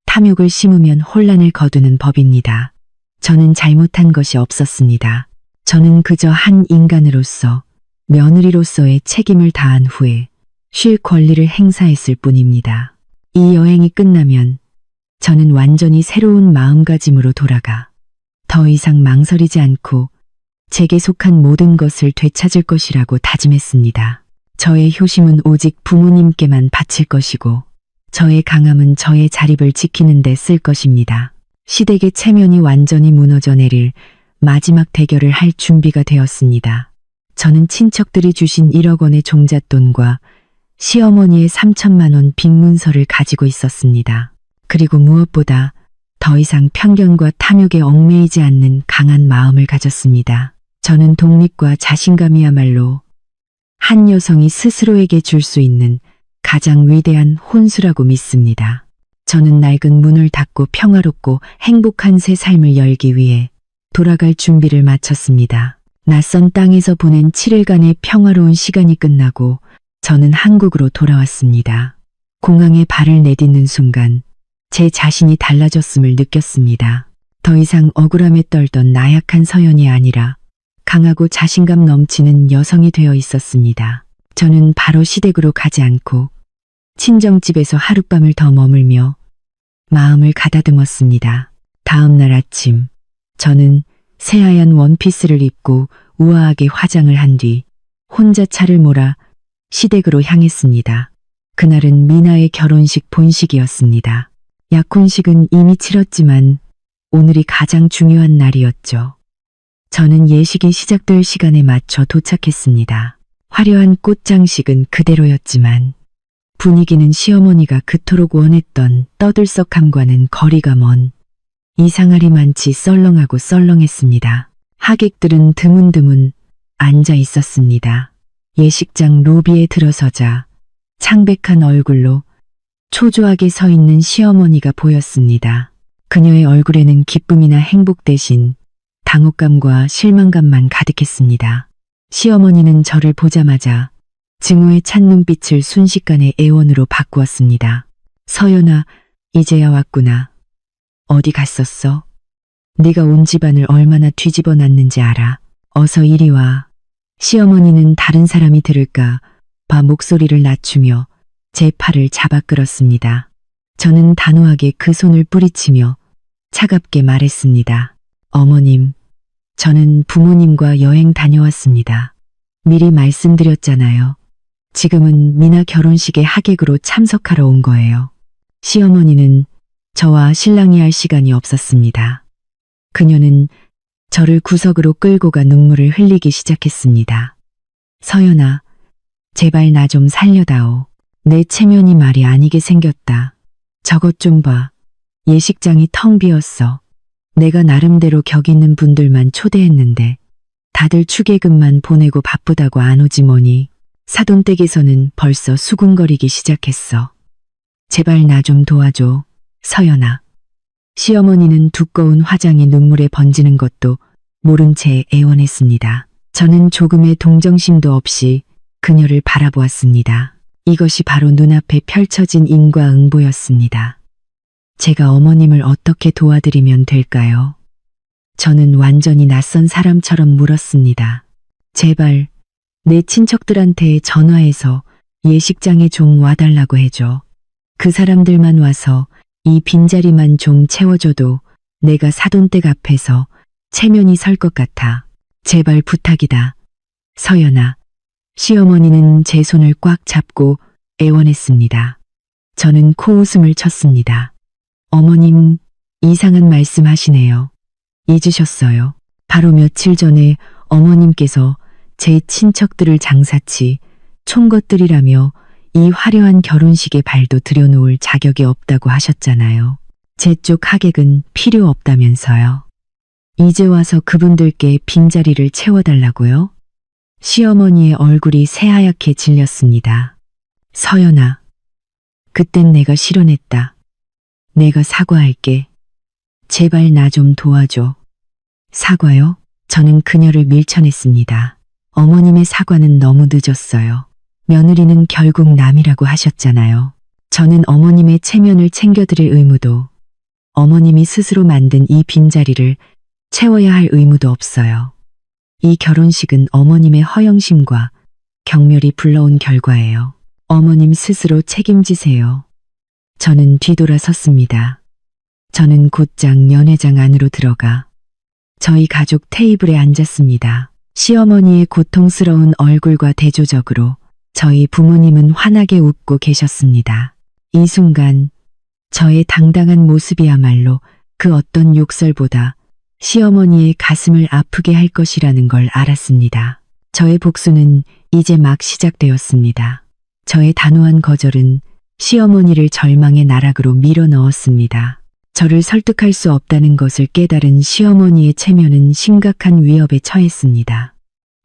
탐욕을 심으면 혼란을 거두는 법입니다. 저는 잘못한 것이 없었습니다. 저는 그저 한 인간으로서 며느리로서의 책임을 다한 후에 쉴 권리를 행사했을 뿐입니다. 이 여행이 끝나면 저는 완전히 새로운 마음가짐으로 돌아가 더 이상 망설이지 않고 제게 속한 모든 것을 되찾을 것이라고 다짐했습니다. 저의 효심은 오직 부모님께만 바칠 것이고 저의 강함은 저의 자립을 지키는 데 쓸 것입니다. 시댁의 체면이 완전히 무너져 내릴 마지막 대결을 할 준비가 되었습니다. 저는 친척들이 주신 1억 원의 종잣돈과 시어머니의 3천만 원 빅문서를 가지고 있었습니다. 그리고 무엇보다 더 이상 편견과 탐욕에 얽매이지 않는 강한 마음을 가졌습니다. 저는 독립과 자신감이야말로 한 여성이 스스로에게 줄 수 있는 가장 위대한 혼수라고 믿습니다. 저는 낡은 문을 닫고 평화롭고 행복한 새 삶을 열기 위해 돌아갈 준비를 마쳤습니다. 낯선 땅에서 보낸 7일간의 평화로운 시간이 끝나고 저는 한국으로 돌아왔습니다. 공항에 발을 내딛는 순간 제 자신이 달라졌음을 느꼈습니다. 더 이상 억울함에 떨던 나약한 서연이 아니라 강하고 자신감 넘치는 여성이 되어 있었습니다. 저는 바로 시댁으로 가지 않고 친정집에서 하룻밤을 더 머물며 마음을 가다듬었습니다. 다음 날 아침 저는 새하얀 원피스를 입고 우아하게 화장을 한 뒤 혼자 차를 몰아 시댁으로 향했습니다. 그날은 미나의 결혼식 본식이었습니다. 약혼식은 이미 치렀지만 오늘이 가장 중요한 날이었죠. 저는 예식이 시작될 시간에 맞춰 도착했습니다. 화려한 꽃장식은 그대로였지만 분위기는 시어머니가 그토록 원했던 떠들썩함과는 거리가 먼 이상하리만치 썰렁하고 썰렁했습니다. 하객들은 드문드문 앉아 있었습니다. 예식장 로비에 들어서자 창백한 얼굴로 초조하게 서 있는 시어머니가 보였습니다. 그녀의 얼굴에는 기쁨이나 행복 대신 당혹감과 실망감만 가득했습니다. 시어머니는 저를 보자마자 증오에 찬 눈빛을 순식간에 애원으로 바꾸었습니다. 서연아, 이제야 왔구나. 어디 갔었어? 네가 온 집안을 얼마나 뒤집어 놨는지 알아. 어서 이리 와. 시어머니는 다른 사람이 들을까 봐 목소리를 낮추며 제 팔을 잡아 끌었습니다. 저는 단호하게 그 손을 뿌리치며 차갑게 말했습니다. 어머님, 저는 부모님과 여행 다녀왔습니다. 미리 말씀드렸잖아요. 지금은 미나 결혼식에 하객으로 참석하러 온 거예요. 시어머니는 저와 신랑이 할 시간이 없었습니다. 그녀는 저를 구석으로 끌고 가 눈물을 흘리기 시작했습니다. 서연아, 제발 나 좀 살려다오. 내 체면이 말이 아니게 생겼다. 저것 좀 봐. 예식장이 텅 비었어. 내가 나름대로 격 있는 분들만 초대했는데 다들 축의금만 보내고 바쁘다고 안 오지 뭐니. 사돈댁에서는 벌써 수군거리기 시작했어. 제발 나 좀 도와줘, 서연아. 시어머니는 두꺼운 화장이 눈물에 번지는 것도 모른 채 애원했습니다. 저는 조금의 동정심도 없이 그녀를 바라보았습니다. 이것이 바로 눈앞에 펼쳐진 인과응보였습니다. 제가 어머님을 어떻게 도와드리면 될까요? 저는 완전히 낯선 사람처럼 물었습니다. 제발 내 친척들한테 전화해서 예식장에 좀 와달라고 해줘. 그 사람들만 와서 이 빈자리만 좀 채워줘도 내가 사돈댁 앞에서 체면이 설 것 같아. 제발 부탁이다. 서연아. 시어머니는 제 손을 꽉 잡고 애원했습니다. 저는 코웃음을 쳤습니다. 어머님, 이상한 말씀 하시네요. 잊으셨어요. 바로 며칠 전에 어머님께서 제 친척들을 장사치 총것들이라며 이 화려한 결혼식에 발도 들여놓을 자격이 없다고 하셨잖아요. 제 쪽 하객은 필요 없다면서요. 이제 와서 그분들께 빈자리를 채워달라고요? 시어머니의 얼굴이 새하얗게 질렸습니다. 서연아, 그땐 내가 실언했다. 내가 사과할게. 제발 나 좀 도와줘. 사과요? 저는 그녀를 밀쳐냈습니다. 어머님의 사과는 너무 늦었어요. 며느리는 결국 남이라고 하셨잖아요. 저는 어머님의 체면을 챙겨드릴 의무도, 어머님이 스스로 만든 이 빈자리를 채워야 할 의무도 없어요. 이 결혼식은 어머님의 허영심과 경멸이 불러온 결과예요. 어머님 스스로 책임지세요. 저는 뒤돌아섰습니다. 저는 곧장 연회장 안으로 들어가 저희 가족 테이블에 앉았습니다. 시어머니의 고통스러운 얼굴과 대조적으로 저희 부모님은 환하게 웃고 계셨습니다. 이 순간 저의 당당한 모습이야말로 그 어떤 욕설보다 시어머니의 가슴을 아프게 할 것이라는 걸 알았습니다. 저의 복수는 이제 막 시작되었습니다. 저의 단호한 거절은 시어머니를 절망의 나락으로 밀어 넣었습니다. 저를 설득할 수 없다는 것을 깨달은 시어머니의 체면은 심각한 위협에 처했습니다.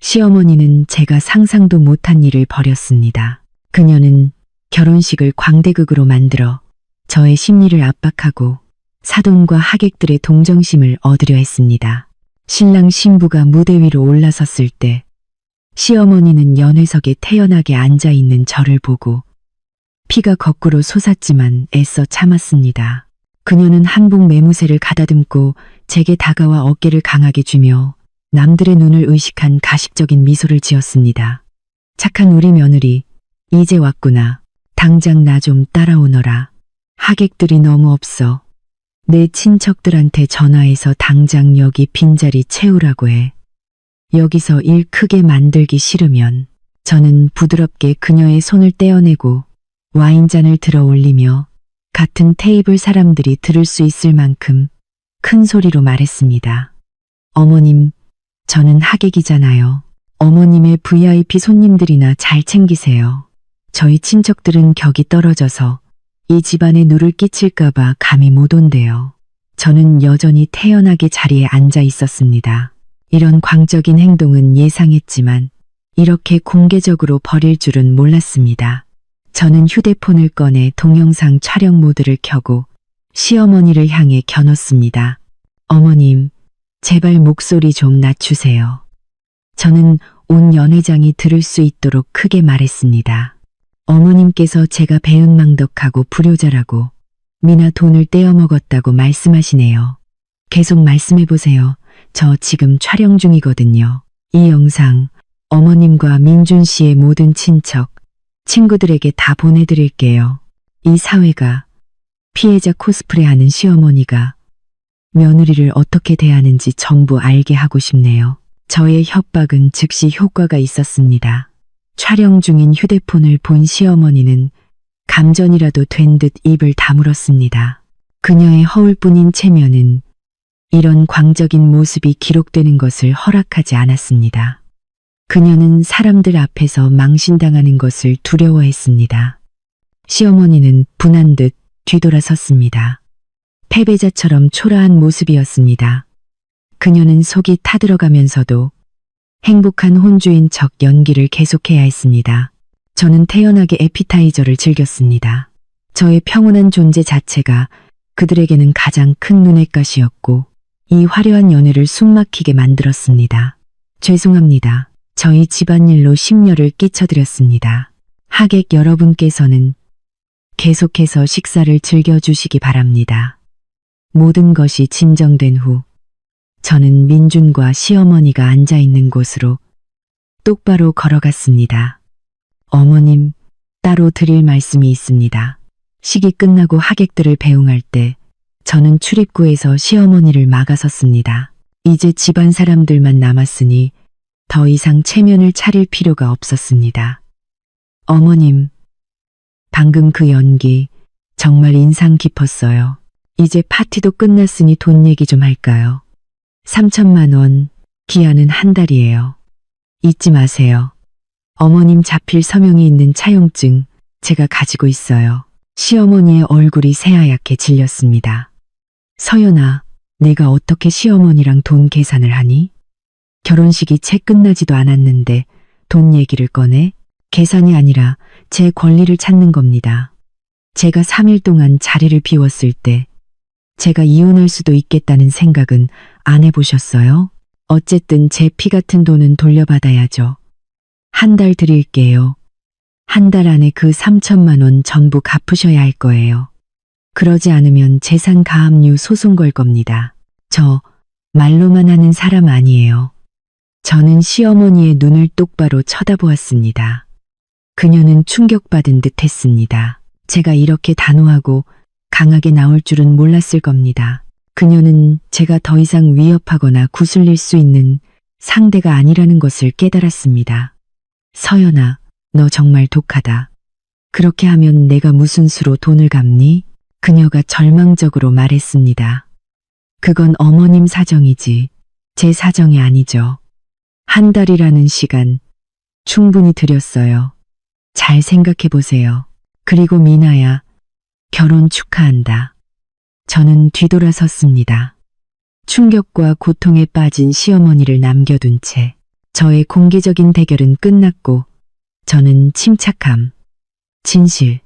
시어머니는 제가 상상도 못한 일을 벌였습니다. 그녀는 결혼식을 광대극으로 만들어 저의 심리를 압박하고 사돈과 하객들의 동정심을 얻으려 했습니다. 신랑 신부가 무대 위로 올라섰을 때 시어머니는 연회석에 태연하게 앉아있는 저를 보고 피가 거꾸로 솟았지만 애써 참았습니다. 그녀는 한복 매무새를 가다듬고 제게 다가와 어깨를 강하게 쥐며 남들의 눈을 의식한 가식적인 미소를 지었습니다. 착한 우리 며느리, 이제 왔구나. 당장 나 좀 따라오너라. 하객들이 너무 없어. 내 친척들한테 전화해서 당장 여기 빈자리 채우라고 해. 여기서 일 크게 만들기 싫으면. 저는 부드럽게 그녀의 손을 떼어내고 와인잔을 들어 올리며 같은 테이블 사람들이 들을 수 있을 만큼 큰 소리로 말했습니다. 어머님, 저는 하객이잖아요. 어머님의 VIP 손님들이나 잘 챙기세요. 저희 친척들은 격이 떨어져서 이 집안에 누를 끼칠까봐 감이 못 온대요. 저는 여전히 태연하게 자리에 앉아 있었습니다. 이런 광적인 행동은 예상했지만 이렇게 공개적으로 벌일 줄은 몰랐습니다. 저는 휴대폰을 꺼내 동영상 촬영 모드를 켜고 시어머니를 향해 겨눴습니다. 어머님, 제발 목소리 좀 낮추세요. 저는 온 연회장이 들을 수 있도록 크게 말했습니다. 어머님께서 제가 배은망덕하고 불효자라고 미나 돈을 떼어먹었다고 말씀하시네요. 계속 말씀해보세요. 저 지금 촬영 중이거든요. 이 영상 어머님과 민준 씨의 모든 친척, 친구들에게 다 보내드릴게요. 이 사회가 피해자 코스프레하는 시어머니가 며느리를 어떻게 대하는지 전부 알게 하고 싶네요. 저의 협박은 즉시 효과가 있었습니다. 촬영 중인 휴대폰을 본 시어머니는 감전이라도 된 듯 입을 다물었습니다. 그녀의 허울뿐인 체면은 이런 광적인 모습이 기록되는 것을 허락하지 않았습니다. 그녀는 사람들 앞에서 망신당하는 것을 두려워했습니다. 시어머니는 분한 듯 뒤돌아섰습니다. 패배자처럼 초라한 모습이었습니다. 그녀는 속이 타들어가면서도 행복한 혼주인 척 연기를 계속해야 했습니다. 저는 태연하게 에피타이저를 즐겼습니다. 저의 평온한 존재 자체가 그들에게는 가장 큰 눈엣가시였고 이 화려한 연애를 숨막히게 만들었습니다. 죄송합니다. 저희 집안일로 심려를 끼쳐드렸습니다. 하객 여러분께서는 계속해서 식사를 즐겨주시기 바랍니다. 모든 것이 진정된 후 저는 민준과 시어머니가 앉아있는 곳으로 똑바로 걸어갔습니다. 어머님, 따로 드릴 말씀이 있습니다. 식이 끝나고 하객들을 배웅할 때 저는 출입구에서 시어머니를 막아섰습니다. 이제 집안 사람들만 남았으니 더 이상 체면을 차릴 필요가 없었습니다. 어머님, 방금 그 연기 정말 인상 깊었어요. 이제 파티도 끝났으니 돈 얘기 좀 할까요? 3천만 원, 기한은 한 달이에요. 잊지 마세요. 어머님 자필 서명이 있는 차용증 제가 가지고 있어요. 시어머니의 얼굴이 새하얗게 질렸습니다. 서연아, 내가 어떻게 시어머니랑 돈 계산을 하니? 결혼식이 채 끝나지도 않았는데 돈 얘기를 꺼내? 계산이 아니라 제 권리를 찾는 겁니다. 제가 3일 동안 자리를 비웠을 때 제가 이혼할 수도 있겠다는 생각은 안 해보셨어요? 어쨌든 제 피 같은 돈은 돌려받아야죠. 한 달 드릴게요. 한 달 안에 그 3천만 원 전부 갚으셔야 할 거예요. 그러지 않으면 재산 가압류 소송 걸 겁니다. 저 말로만 하는 사람 아니에요. 저는 시어머니의 눈을 똑바로 쳐다보았습니다. 그녀는 충격받은 듯 했습니다. 제가 이렇게 단호하고 강하게 나올 줄은 몰랐을 겁니다. 그녀는 제가 더 이상 위협하거나 구슬릴 수 있는 상대가 아니라는 것을 깨달았습니다. 서연아, 너 정말 독하다. 그렇게 하면 내가 무슨 수로 돈을 갚니? 그녀가 절망적으로 말했습니다. 그건 어머님 사정이지 제 사정이 아니죠. 한 달이라는 시간 충분히 드렸어요. 잘 생각해 보세요. 그리고 미나야, 결혼 축하한다. 저는 뒤돌아섰습니다. 충격과 고통에 빠진 시어머니를 남겨둔 채 저의 공개적인 대결은 끝났고 저는 침착함, 진실,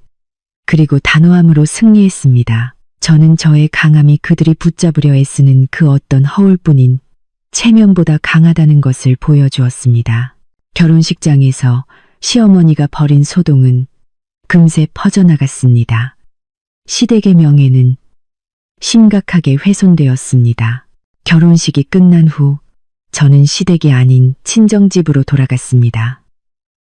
그리고 단호함으로 승리했습니다. 저는 저의 강함이 그들이 붙잡으려 애쓰는 그 어떤 허울뿐인 체면보다 강하다는 것을 보여주었습니다. 결혼식장에서 시어머니가 벌인 소동은 금세 퍼져나갔습니다. 시댁의 명예는 심각하게 훼손되었습니다. 결혼식이 끝난 후 저는 시댁이 아닌 친정집으로 돌아갔습니다.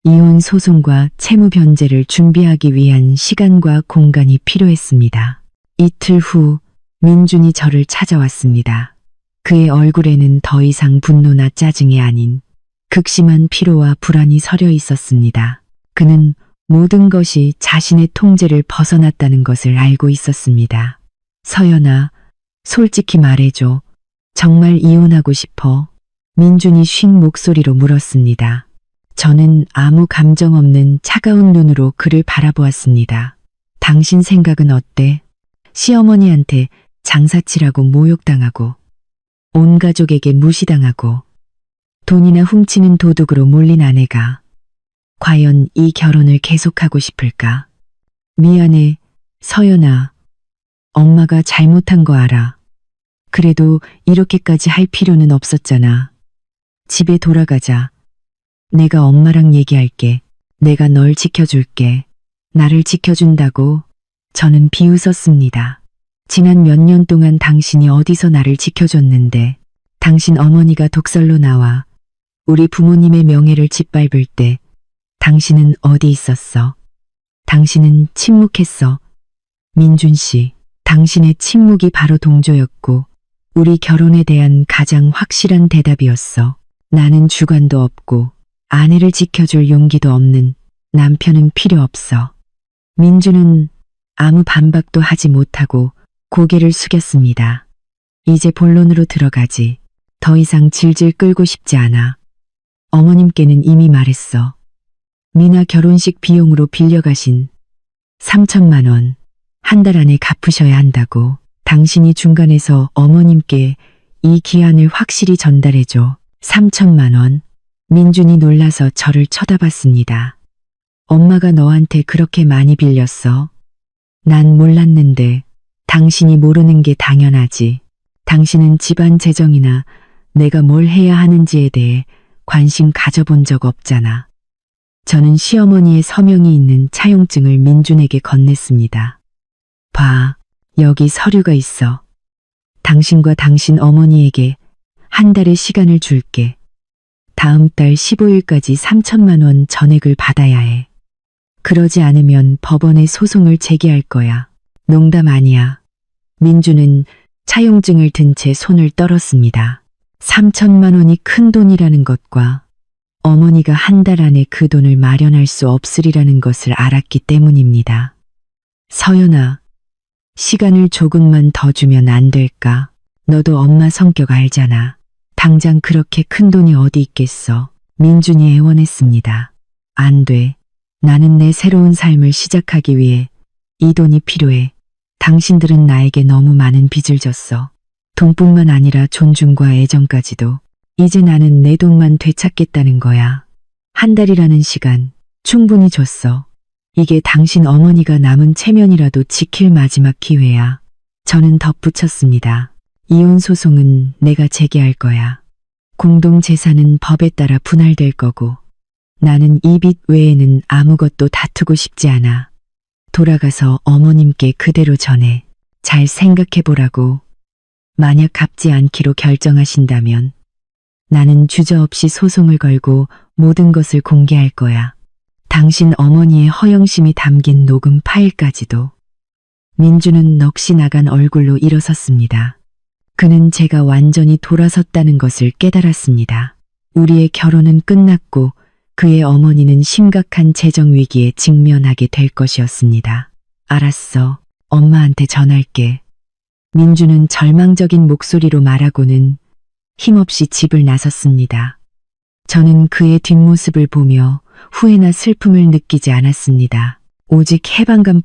이혼 소송과 채무 변제를 준비하기 위한 시간과 공간이 필요했습니다. 이틀 후 민준이 저를 찾아왔습니다. 그의 얼굴에는 더 이상 분노나 짜증이 아닌 극심한 피로와 불안이 서려 있었습니다. 그는 모든 것이 자신의 통제를 벗어났다는 것을 알고 있었습니다. 서연아, 솔직히 말해줘. 정말 이혼하고 싶어? 민준이 쉰 목소리로 물었습니다. 저는 아무 감정 없는 차가운 눈으로 그를 바라보았습니다. 당신 생각은 어때? 시어머니한테 장사치라고 모욕당하고 온 가족에게 무시당하고 돈이나 훔치는 도둑으로 몰린 아내가 과연 이 결혼을 계속하고 싶을까? 미안해, 서연아. 엄마가 잘못한 거 알아. 그래도 이렇게까지 할 필요는 없었잖아. 집에 돌아가자. 내가 엄마랑 얘기할게. 내가 널 지켜줄게. 나를 지켜준다고? 저는 비웃었습니다. 지난 몇 년 동안 당신이 어디서 나를 지켜줬는데, 당신 어머니가 독설로 나와 우리 부모님의 명예를 짓밟을 때 당신은 어디 있었어? 당신은 침묵했어. 민준 씨, 당신의 침묵이 바로 동조였고 우리 결혼에 대한 가장 확실한 대답이었어. 나는 주관도 없고 아내를 지켜줄 용기도 없는 남편은 필요 없어. 민주는 아무 반박도 하지 못하고 고개를 숙였습니다. 이제 본론으로 들어가지. 더 이상 질질 끌고 싶지 않아. 어머님께는 이미 말했어. 미나 결혼식 비용으로 빌려가신 3천만 원, 한 달 안에 갚으셔야 한다고. 당신이 중간에서 어머님께 이 기한을 확실히 전달해줘. 3천만 원. 민준이 놀라서 저를 쳐다봤습니다. 엄마가 너한테 그렇게 많이 빌렸어? 난 몰랐는데. 당신이 모르는 게 당연하지. 당신은 집안 재정이나 내가 뭘 해야 하는지에 대해 관심 가져본 적 없잖아. 저는 시어머니의 서명이 있는 차용증을 민준에게 건넸습니다. 봐, 여기 서류가 있어. 당신과 당신 어머니에게 한 달의 시간을 줄게. 다음 달 15일까지 3천만 원 전액을 받아야 해. 그러지 않으면 법원에 소송을 제기할 거야. 농담 아니야. 민주는 차용증을 든 채 손을 떨었습니다. 3천만 원이 큰 돈이라는 것과 어머니가 한 달 안에 그 돈을 마련할 수 없으리라는 것을 알았기 때문입니다. 서연아, 시간을 조금만 더 주면 안 될까? 너도 엄마 성격 알잖아. 당장 그렇게 큰 돈이 어디 있겠어. 민준이 애원했습니다. 안 돼. 나는 내 새로운 삶을 시작하기 위해 이 돈이 필요해. 당신들은 나에게 너무 많은 빚을 졌어. 돈뿐만 아니라 존중과 애정까지도. 이제 나는 내 돈만 되찾겠다는 거야. 한 달이라는 시간 충분히 줬어. 이게 당신 어머니가 남은 체면이라도 지킬 마지막 기회야. 저는 덧붙였습니다. 이혼 소송은 내가 제기할 거야. 공동 재산은 법에 따라 분할될 거고 나는 이 빚 외에는 아무것도 다투고 싶지 않아. 돌아가서 어머님께 그대로 전해. 잘 생각해보라고. 만약 갚지 않기로 결정하신다면 나는 주저없이 소송을 걸고 모든 것을 공개할 거야. 당신 어머니의 허영심이 담긴 녹음 파일까지도. 민주는 넋이 나간 얼굴로 일어섰습니다. 그는 제가 완전히 돌아섰다는 것을 깨달았습니다. 우리의 결혼은 끝났고 그의 어머니는 심각한 재정 위기에 직면하게 될 것이었습니다. 알았어. 엄마한테 전할게. 민주는 절망적인 목소리로 말하고는 힘없이 집을 나섰습니다. 저는 그의 뒷모습을 보며 후회나 슬픔을 느끼지 않았습니다. 오직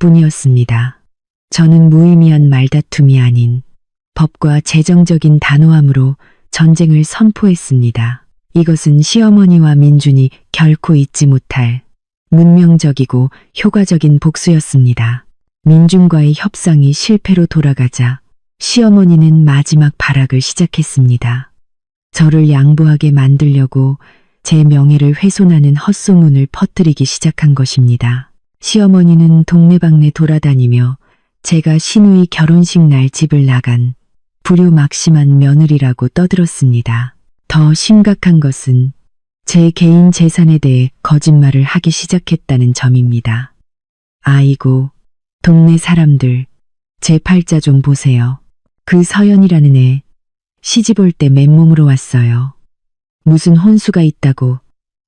해방감뿐이었습니다. 저는 무의미한 말다툼이 아닌 법과 재정적인 단호함으로 전쟁을 선포했습니다. 이것은 시어머니와 민준이 결코 잊지 못할 문명적이고 효과적인 복수였습니다. 민준과의 협상이 실패로 돌아가자 시어머니는 마지막 발악을 시작했습니다. 저를 양보하게 만들려고 제 명예를 훼손하는 헛소문을 퍼뜨리기 시작한 것입니다. 시어머니는 동네방네 돌아다니며 제가 시누이 결혼식 날 집을 나간 불효막심한 며느리라고 떠들었습니다. 더 심각한 것은 제 개인 재산에 대해 거짓말을 하기 시작했다는 점입니다. 아이고, 동네 사람들, 제 팔자 좀 보세요. 그 서연이라는 애, 시집 올 때 맨몸으로 왔어요. 무슨 혼수가 있다고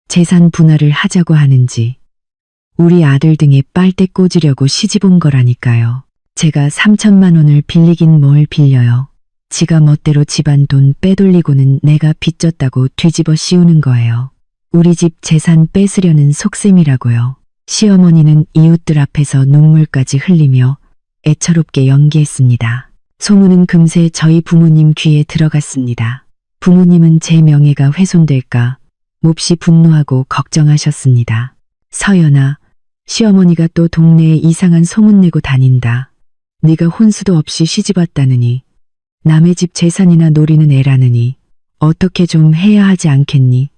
재산 분할을 하자고 하는지. 우리 아들 등에 빨대 꽂으려고 시집 온 거라니까요. 제가 3천만 원을 빌리긴 뭘 빌려요. 지가 멋대로 집안 돈 빼돌리고는 내가 빚졌다고 뒤집어 씌우는 거예요. 우리 집 재산 뺏으려는 속셈이라고요. 시어머니는 이웃들 앞에서 눈물까지 흘리며 애처롭게 연기했습니다. 소문은 금세 저희 부모님 귀에 들어갔습니다. 부모님은 제 명예가 훼손될까 몹시 분노하고 걱정하셨습니다. 서연아, 시어머니가 또 동네에 이상한 소문내고 다닌다. 네가 혼수도 없이 시집왔다느니 남의 집 재산이나 노리는 애라느니 어떻게 좀 해야 하지 않겠니?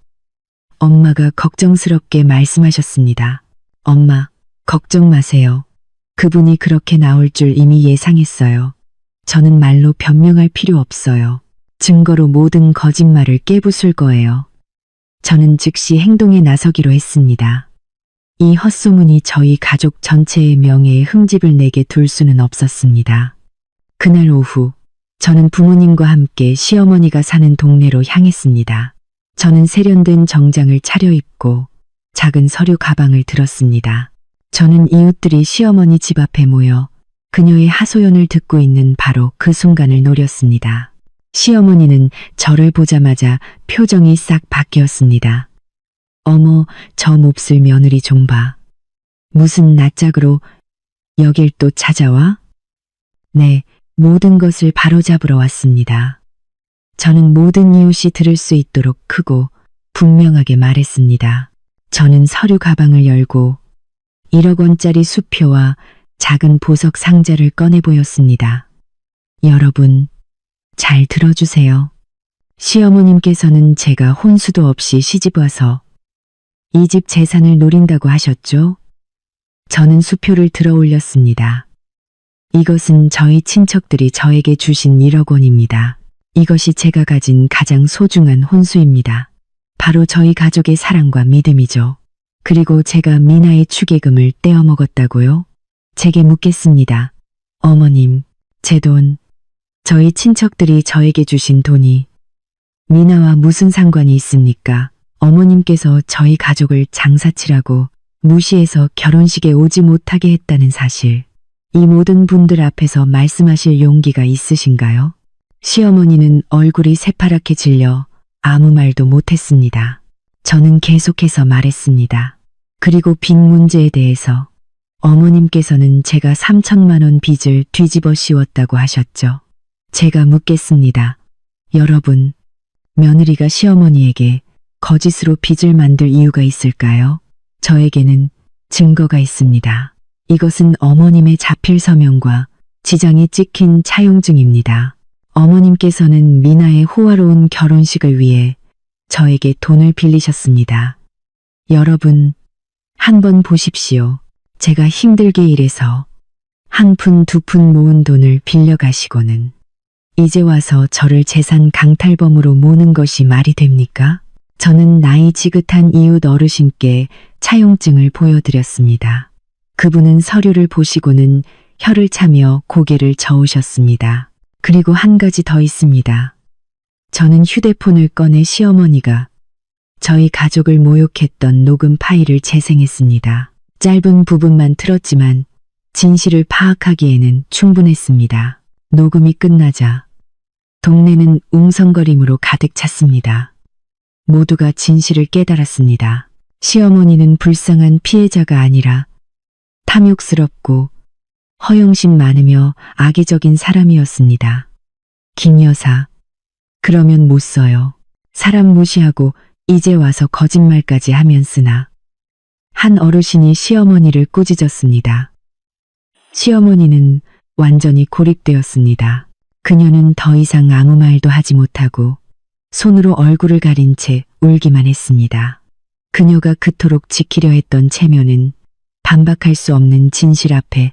엄마가 걱정스럽게 말씀하셨습니다. 엄마, 걱정 마세요. 그분이 그렇게 나올 줄 이미 예상했어요. 저는 말로 변명할 필요 없어요. 증거로 모든 거짓말을 깨부술 거예요. 저는 즉시 행동에 나서기로 했습니다. 이 헛소문이 저희 가족 전체의 명예에 흠집을 내게 둘 수는 없었습니다. 그날 오후, 저는 부모님과 함께 시어머니가 사는 동네로 향했습니다. 저는 세련된 정장을 차려입고 작은 서류 가방을 들었습니다. 저는 이웃들이 시어머니 집 앞에 모여 그녀의 하소연을 듣고 있는 바로 그 순간을 노렸습니다. 시어머니는 저를 보자마자 표정이 싹 바뀌었습니다. 어머, 저 몹쓸 며느리 좀 봐. 무슨 낯짝으로 여길 또 찾아와? 네, 모든 것을 바로잡으러 왔습니다. 저는 모든 이웃이 들을 수 있도록 크고 분명하게 말했습니다. 저는 서류 가방을 열고 1억 원짜리 수표와 작은 보석 상자를 꺼내 보였습니다. 여러분, 잘 들어주세요. 시어머님께서는 제가 혼수도 없이 시집와서 이 집 재산을 노린다고 하셨죠? 저는 수표를 들어 올렸습니다. 이것은 저희 친척들이 저에게 주신 1억 원입니다. 이것이 제가 가진 가장 소중한 혼수입니다. 바로 저희 가족의 사랑과 믿음이죠. 그리고 제가 미나의 축의금을 떼어 먹었다고요? 제게 묻겠습니다. 어머님, 제 돈, 저희 친척들이 저에게 주신 돈이 미나와 무슨 상관이 있습니까? 어머님께서 저희 가족을 장사치라고 무시해서 결혼식에 오지 못하게 했다는 사실, 이 모든 분들 앞에서 말씀하실 용기가 있으신가요? 시어머니는 얼굴이 새파랗게 질려 아무 말도 못했습니다. 저는 계속해서 말했습니다. 그리고 빚 문제에 대해서 어머님께서는 제가 3천만 원 빚을 뒤집어 씌웠다고 하셨죠. 제가 묻겠습니다. 여러분, 며느리가 시어머니에게 거짓으로 빚을 만들 이유가 있을까요? 저에게는 증거가 있습니다. 이것은 어머님의 자필 서명과 지장이 찍힌 차용증입니다. 어머님께서는 미나의 호화로운 결혼식을 위해 저에게 돈을 빌리셨습니다. 여러분, 한번 보십시오. 제가 힘들게 일해서 한 푼 두 푼 모은 돈을 빌려가시고는 이제 와서 저를 재산 강탈범으로 모는 것이 말이 됩니까? 저는 나이 지긋한 이웃 어르신께 차용증을 보여드렸습니다. 그분은 서류를 보시고는 혀를 차며 고개를 저으셨습니다. 그리고 한 가지 더 있습니다. 저는 휴대폰을 꺼내 시어머니가 저희 가족을 모욕했던 녹음 파일을 재생했습니다. 짧은 부분만 틀었지만 진실을 파악하기에는 충분했습니다. 녹음이 끝나자 동네는 웅성거림으로 가득 찼습니다. 모두가 진실을 깨달았습니다. 시어머니는 불쌍한 피해자가 아니라 탐욕스럽고 허영심 많으며 악의적인 사람이었습니다. 김 여사, 그러면 못 써요. 사람 무시하고 이제 와서 거짓말까지 하면 쓰나. 한 어르신이 시어머니를 꾸짖었습니다. 시어머니는 완전히 고립되었습니다. 그녀는 더 이상 아무 말도 하지 못하고 손으로 얼굴을 가린 채 울기만 했습니다. 그녀가 그토록 지키려 했던 체면은 반박할 수 없는 진실 앞에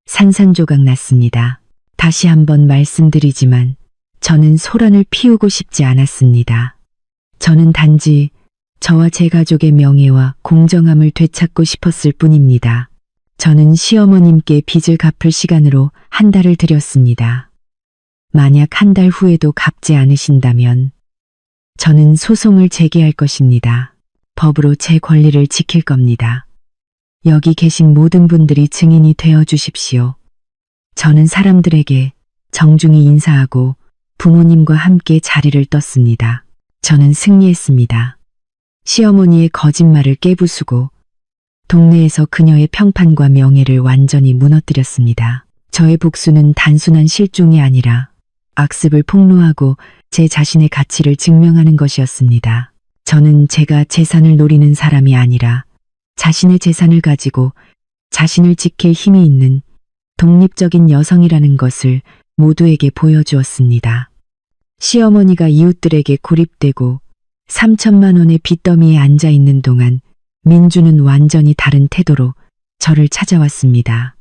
산산조각 났습니다. 다시 한번 말씀드리지만 저는 소란을 피우고 싶지 않았습니다. 저는 단지 저와 제 가족의 명예와 공정함을 되찾고 싶었을 뿐입니다. 저는 시어머님께 빚을 갚을 시간으로 한 달을 드렸습니다. 만약 한 달 후에도 갚지 않으신다면 저는 소송을 제기할 것입니다. 법으로 제 권리를 지킬 겁니다. 여기 계신 모든 분들이 증인이 되어 주십시오. 저는 사람들에게 정중히 인사하고 부모님과 함께 자리를 떴습니다. 저는 승리했습니다. 시어머니의 거짓말을 깨부수고 동네에서 그녀의 평판과 명예를 완전히 무너뜨렸습니다. 저의 복수는 단순한 실종이 아니라 악습을 폭로하고 제 자신의 가치를 증명하는 것이었습니다. 저는 제가 재산을 노리는 사람이 아니라 자신의 재산을 가지고 자신을 지킬 힘이 있는 독립적인 여성이라는 것을 모두에게 보여주었습니다. 시어머니가 이웃들에게 고립되고 3천만 원의 빚더미에 앉아 있는 동안 민주는 완전히 다른 태도로 저를 찾아왔습니다.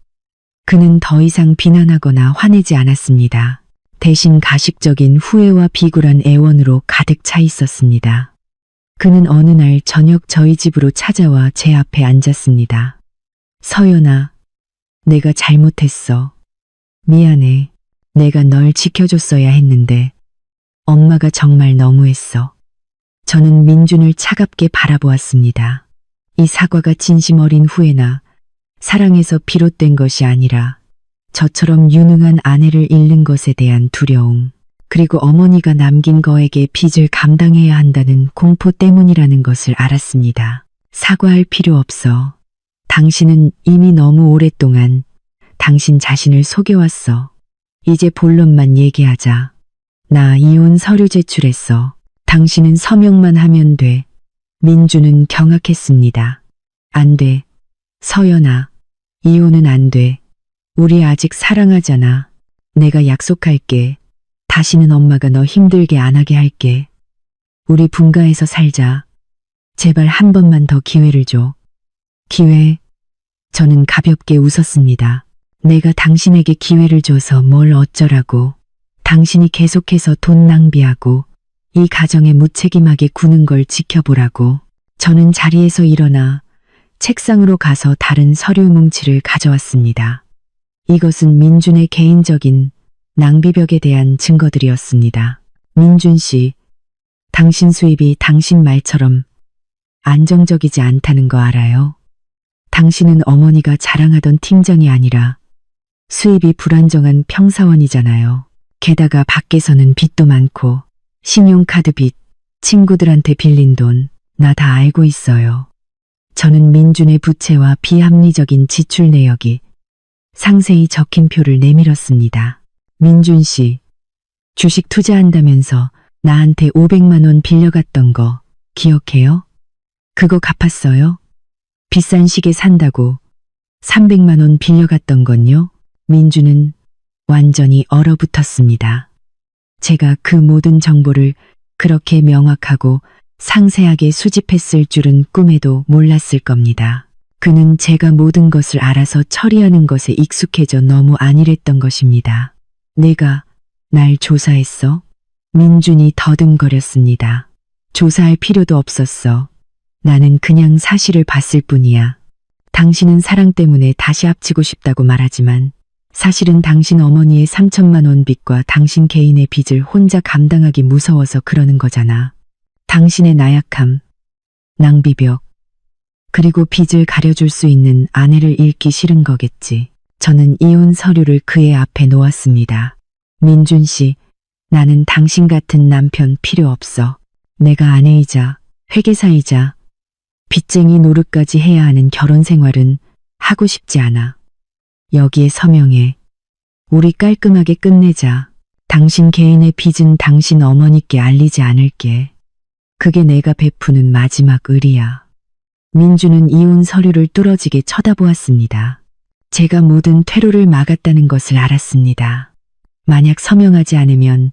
그는 더 이상 비난하거나 화내지 않았습니다. 대신 가식적인 후회와 비굴한 애원으로 가득 차 있었습니다. 그는 어느 날 저녁 저희 집으로 찾아와 제 앞에 앉았습니다. 서연아, 내가 잘못했어. 미안해. 내가 널 지켜줬어야 했는데 엄마가 정말 너무했어. 저는 민준을 차갑게 바라보았습니다. 이 사과가 진심 어린 후회나 사랑에서 비롯된 것이 아니라 저처럼 유능한 아내를 잃는 것에 대한 두려움, 그리고 어머니가 남긴 거에게 빚을 감당해야 한다는 공포 때문이라는 것을 알았습니다. 사과할 필요 없어. 당신은 이미 너무 오랫동안 당신 자신을 속여왔어. 이제 본론만 얘기하자. 나 이혼 서류 제출했어. 당신은 서명만 하면 돼. 민주는 경악했습니다. 안 돼. 서연아, 이혼은 안 돼. 우리 아직 사랑하잖아. 내가 약속할게. 다시는 엄마가 너 힘들게 안 하게 할게. 우리 분가해서 살자. 제발 한 번만 더 기회를 줘. 기회? 저는 가볍게 웃었습니다. 내가 당신에게 기회를 줘서 뭘 어쩌라고. 당신이 계속해서 돈 낭비하고 이 가정에 무책임하게 구는 걸 지켜보라고. 저는 자리에서 일어나 책상으로 가서 다른 서류 뭉치를 가져왔습니다. 이것은 민준의 개인적인 낭비벽에 대한 증거들이었습니다. 민준 씨, 당신 수입이 당신 말처럼 안정적이지 않다는 거 알아요? 당신은 어머니가 자랑하던 팀장이 아니라 수입이 불안정한 평사원이잖아요. 게다가 밖에서는 빚도 많고 신용카드 빚, 친구들한테 빌린 돈, 나 다 알고 있어요. 저는 민준의 부채와 비합리적인 지출 내역이 상세히 적힌 표를 내밀었습니다. 민준 씨, 주식 투자한다면서 나한테 500만 원 빌려갔던 거 기억해요? 그거 갚았어요? 비싼 시계 산다고 300만 원 빌려갔던 건요? 민주는 완전히 얼어붙었습니다. 제가 그 모든 정보를 그렇게 명확하고 상세하게 수집했을 줄은 꿈에도 몰랐을 겁니다. 그는 제가 모든 것을 알아서 처리하는 것에 익숙해져 너무 안일했던 것입니다. 내가 날 조사했어? 민준이 더듬거렸습니다. 조사할 필요도 없었어. 나는 그냥 사실을 봤을 뿐이야. 당신은 사랑 때문에 다시 합치고 싶다고 말하지만 사실은 당신 어머니의 3천만 원 빚과 당신 개인의 빚을 혼자 감당하기 무서워서 그러는 거잖아. 당신의 나약함, 낭비벽, 그리고 빚을 가려줄 수 있는 아내를 잃기 싫은 거겠지. 저는 이혼 서류를 그의 앞에 놓았습니다. 민준 씨, 나는 당신 같은 남편 필요 없어. 내가 아내이자 회계사이자 빚쟁이 노릇까지 해야 하는 결혼 생활은 하고 싶지 않아. 여기에 서명해. 우리 깔끔하게 끝내자. 당신 개인의 빚은 당신 어머니께 알리지 않을게. 그게 내가 베푸는 마지막 의리야. 민주는 이혼 서류를 뚫어지게 쳐다보았습니다. 제가 모든 퇴로를 막았다는 것을 알았습니다. 만약 서명하지 않으면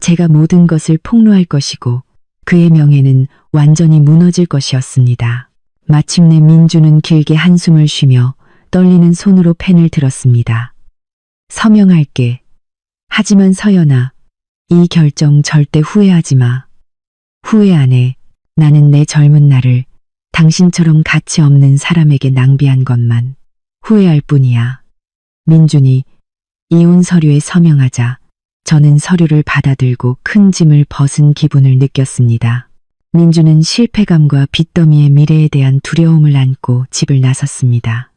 제가 모든 것을 폭로할 것이고 그의 명예는 완전히 무너질 것이었습니다. 마침내 민주는 길게 한숨을 쉬며 떨리는 손으로 펜을 들었습니다. 서명할게. 하지만 서연아, 이 결정 절대 후회하지 마. 후회 안 해. 나는 내 젊은 날을 당신처럼 가치 없는 사람에게 낭비한 것만 후회할 뿐이야. 민준이 이혼 서류에 서명하자 저는 서류를 받아들고 큰 짐을 벗은 기분을 느꼈습니다. 민주는 실패감과 빚더미의 미래에 대한 두려움을 안고 집을 나섰습니다.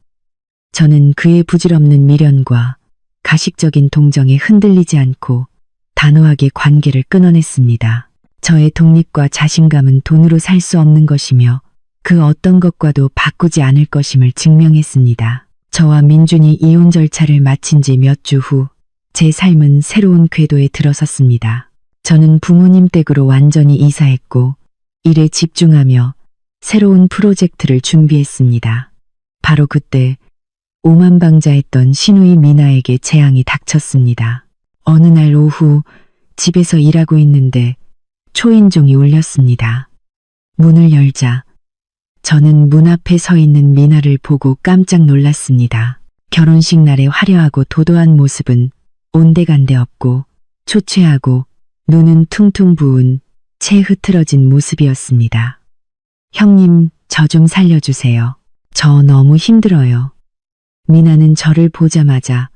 저는 그의 부질없는 미련과 가식적인 동정에 흔들리지 않고 단호하게 관계를 끊어냈습니다. 저의 독립과 자신감은 돈으로 살 수 없는 것이며 그 어떤 것과도 바꾸지 않을 것임을 증명했습니다. 저와 민준이 이혼 절차를 마친 지 몇 주 후 제 삶은 새로운 궤도에 들어섰습니다. 저는 부모님 댁으로 완전히 이사했고 일에 집중하며 새로운 프로젝트를 준비했습니다. 바로 그때 오만방자했던 시누이 미나에게 재앙이 닥쳤습니다. 어느 날 오후 집에서 일하고 있는데 초인종이 울렸습니다. 문을 열자 저는 문 앞에 서 있는 미나를 보고 깜짝 놀랐습니다. 결혼식 날의 화려하고 도도한 모습은 온데간데 없고 초췌하고 눈은 퉁퉁 부은 채 흐트러진 모습이었습니다. 형님, 저 좀 살려주세요. 저 너무 힘들어요. 미나는 저를 보자마자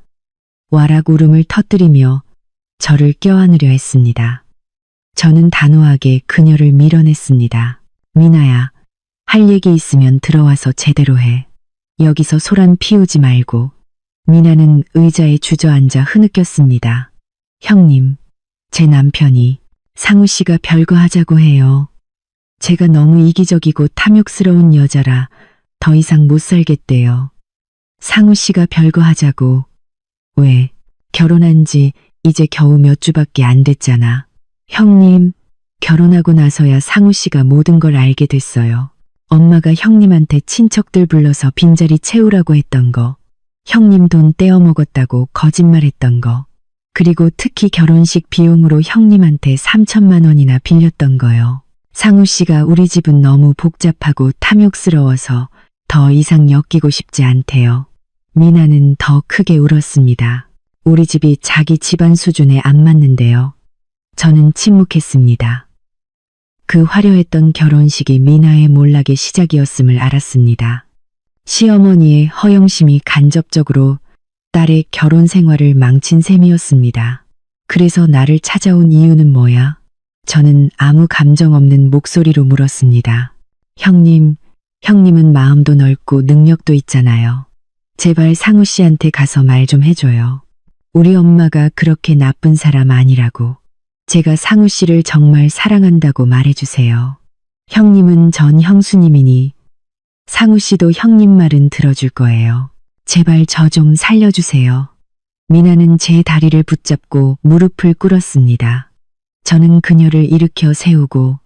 와락 울음을 터뜨리며 저를 껴안으려 했습니다. 저는 단호하게 그녀를 밀어냈습니다. 미나야, 할 얘기 있으면 들어와서 제대로 해. 여기서 소란 피우지 말고. 미나는 의자에 주저앉아 흐느꼈습니다. 형님, 제 남편이 상우 씨가 별거 하자고 해요. 제가 너무 이기적이고 탐욕스러운 여자라 더 이상 못 살겠대요. 상우 씨가 별거 하자고. 왜? 결혼한 지 이제 겨우 몇 주밖에 안 됐잖아. 형님, 결혼하고 나서야 상우 씨가 모든 걸 알게 됐어요. 엄마가 형님한테 친척들 불러서 빈자리 채우라고 했던 거, 형님 돈 떼어 먹었다고 거짓말했던 거, 그리고 특히 결혼식 비용으로 형님한테 3천만 원이나 빌렸던 거요. 상우 씨가 우리 집은 너무 복잡하고 탐욕스러워서 더 이상 엮이고 싶지 않대요. 미나는 더 크게 울었습니다. 우리 집이 자기 집안 수준에 안 맞는데요. 저는 침묵했습니다. 그 화려했던 결혼식이 미나의 몰락의 시작이었음을 알았습니다. 시어머니의 허영심이 간접적으로 딸의 결혼 생활을 망친 셈이었습니다. 그래서 나를 찾아온 이유는 뭐야? 저는 아무 감정 없는 목소리로 물었습니다. 형님은 마음도 넓고 능력도 있잖아요. 제발 상우 씨한테 가서 말 좀 해줘요. 우리 엄마가 그렇게 나쁜 사람 아니라고. 제가 상우 씨를 정말 사랑한다고 말해주세요. 형님은 전 형수님이니 상우 씨도 형님 말은 들어줄 거예요. 제발 저 좀 살려주세요. 미나는 제 다리를 붙잡고 무릎을 꿇었습니다. 저는 그녀를 일으켜 세우고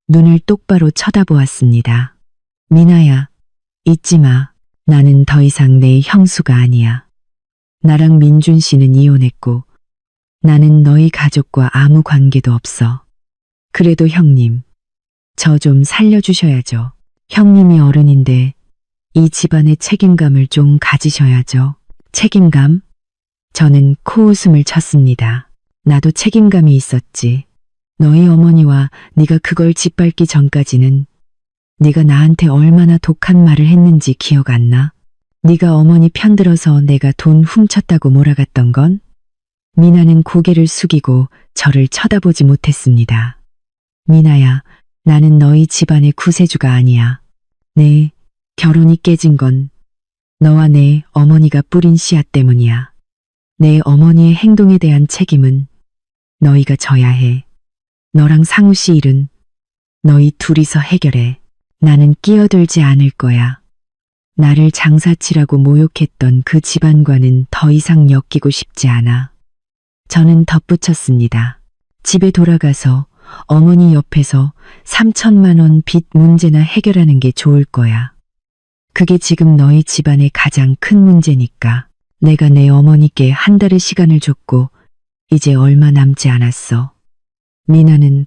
눈을 똑바로 쳐다보았습니다. 미나야, 잊지 마. 나는 더 이상 내 형수가 아니야. 나랑 민준 씨는 이혼했고 나는 너희 가족과 아무 관계도 없어. 그래도 형님, 저 좀 살려주셔야죠. 형님이 어른인데 이 집안의 책임감을 좀 가지셔야죠. 책임감? 저는 코웃음을 쳤습니다. 나도 책임감이 있었지. 너희 어머니와 네가 그걸 짓밟기 전까지는 네가 나한테 얼마나 독한 말을 했는지 기억 안 나? 네가 어머니 편들어서 내가 돈 훔쳤다고 몰아갔던 건? 미나는 고개를 숙이고 저를 쳐다보지 못했습니다. 미나야, 나는 너희 집안의 구세주가 아니야. 내 결혼이 깨진 건 너와 내 어머니가 뿌린 씨앗 때문이야. 내 어머니의 행동에 대한 책임은 너희가 져야 해. 너랑 상우 씨 일은 너희 둘이서 해결해. 나는 끼어들지 않을 거야. 나를 장사치라고 모욕했던 그 집안과는 더 이상 엮이고 싶지 않아. 저는 덧붙였습니다. 집에 돌아가서 어머니 옆에서 3천만 원 빚 문제나 해결하는 게 좋을 거야. 그게 지금 너희 집안의 가장 큰 문제니까. 내가 내 어머니께 한 달의 시간을 줬고 이제 얼마 남지 않았어. 미나는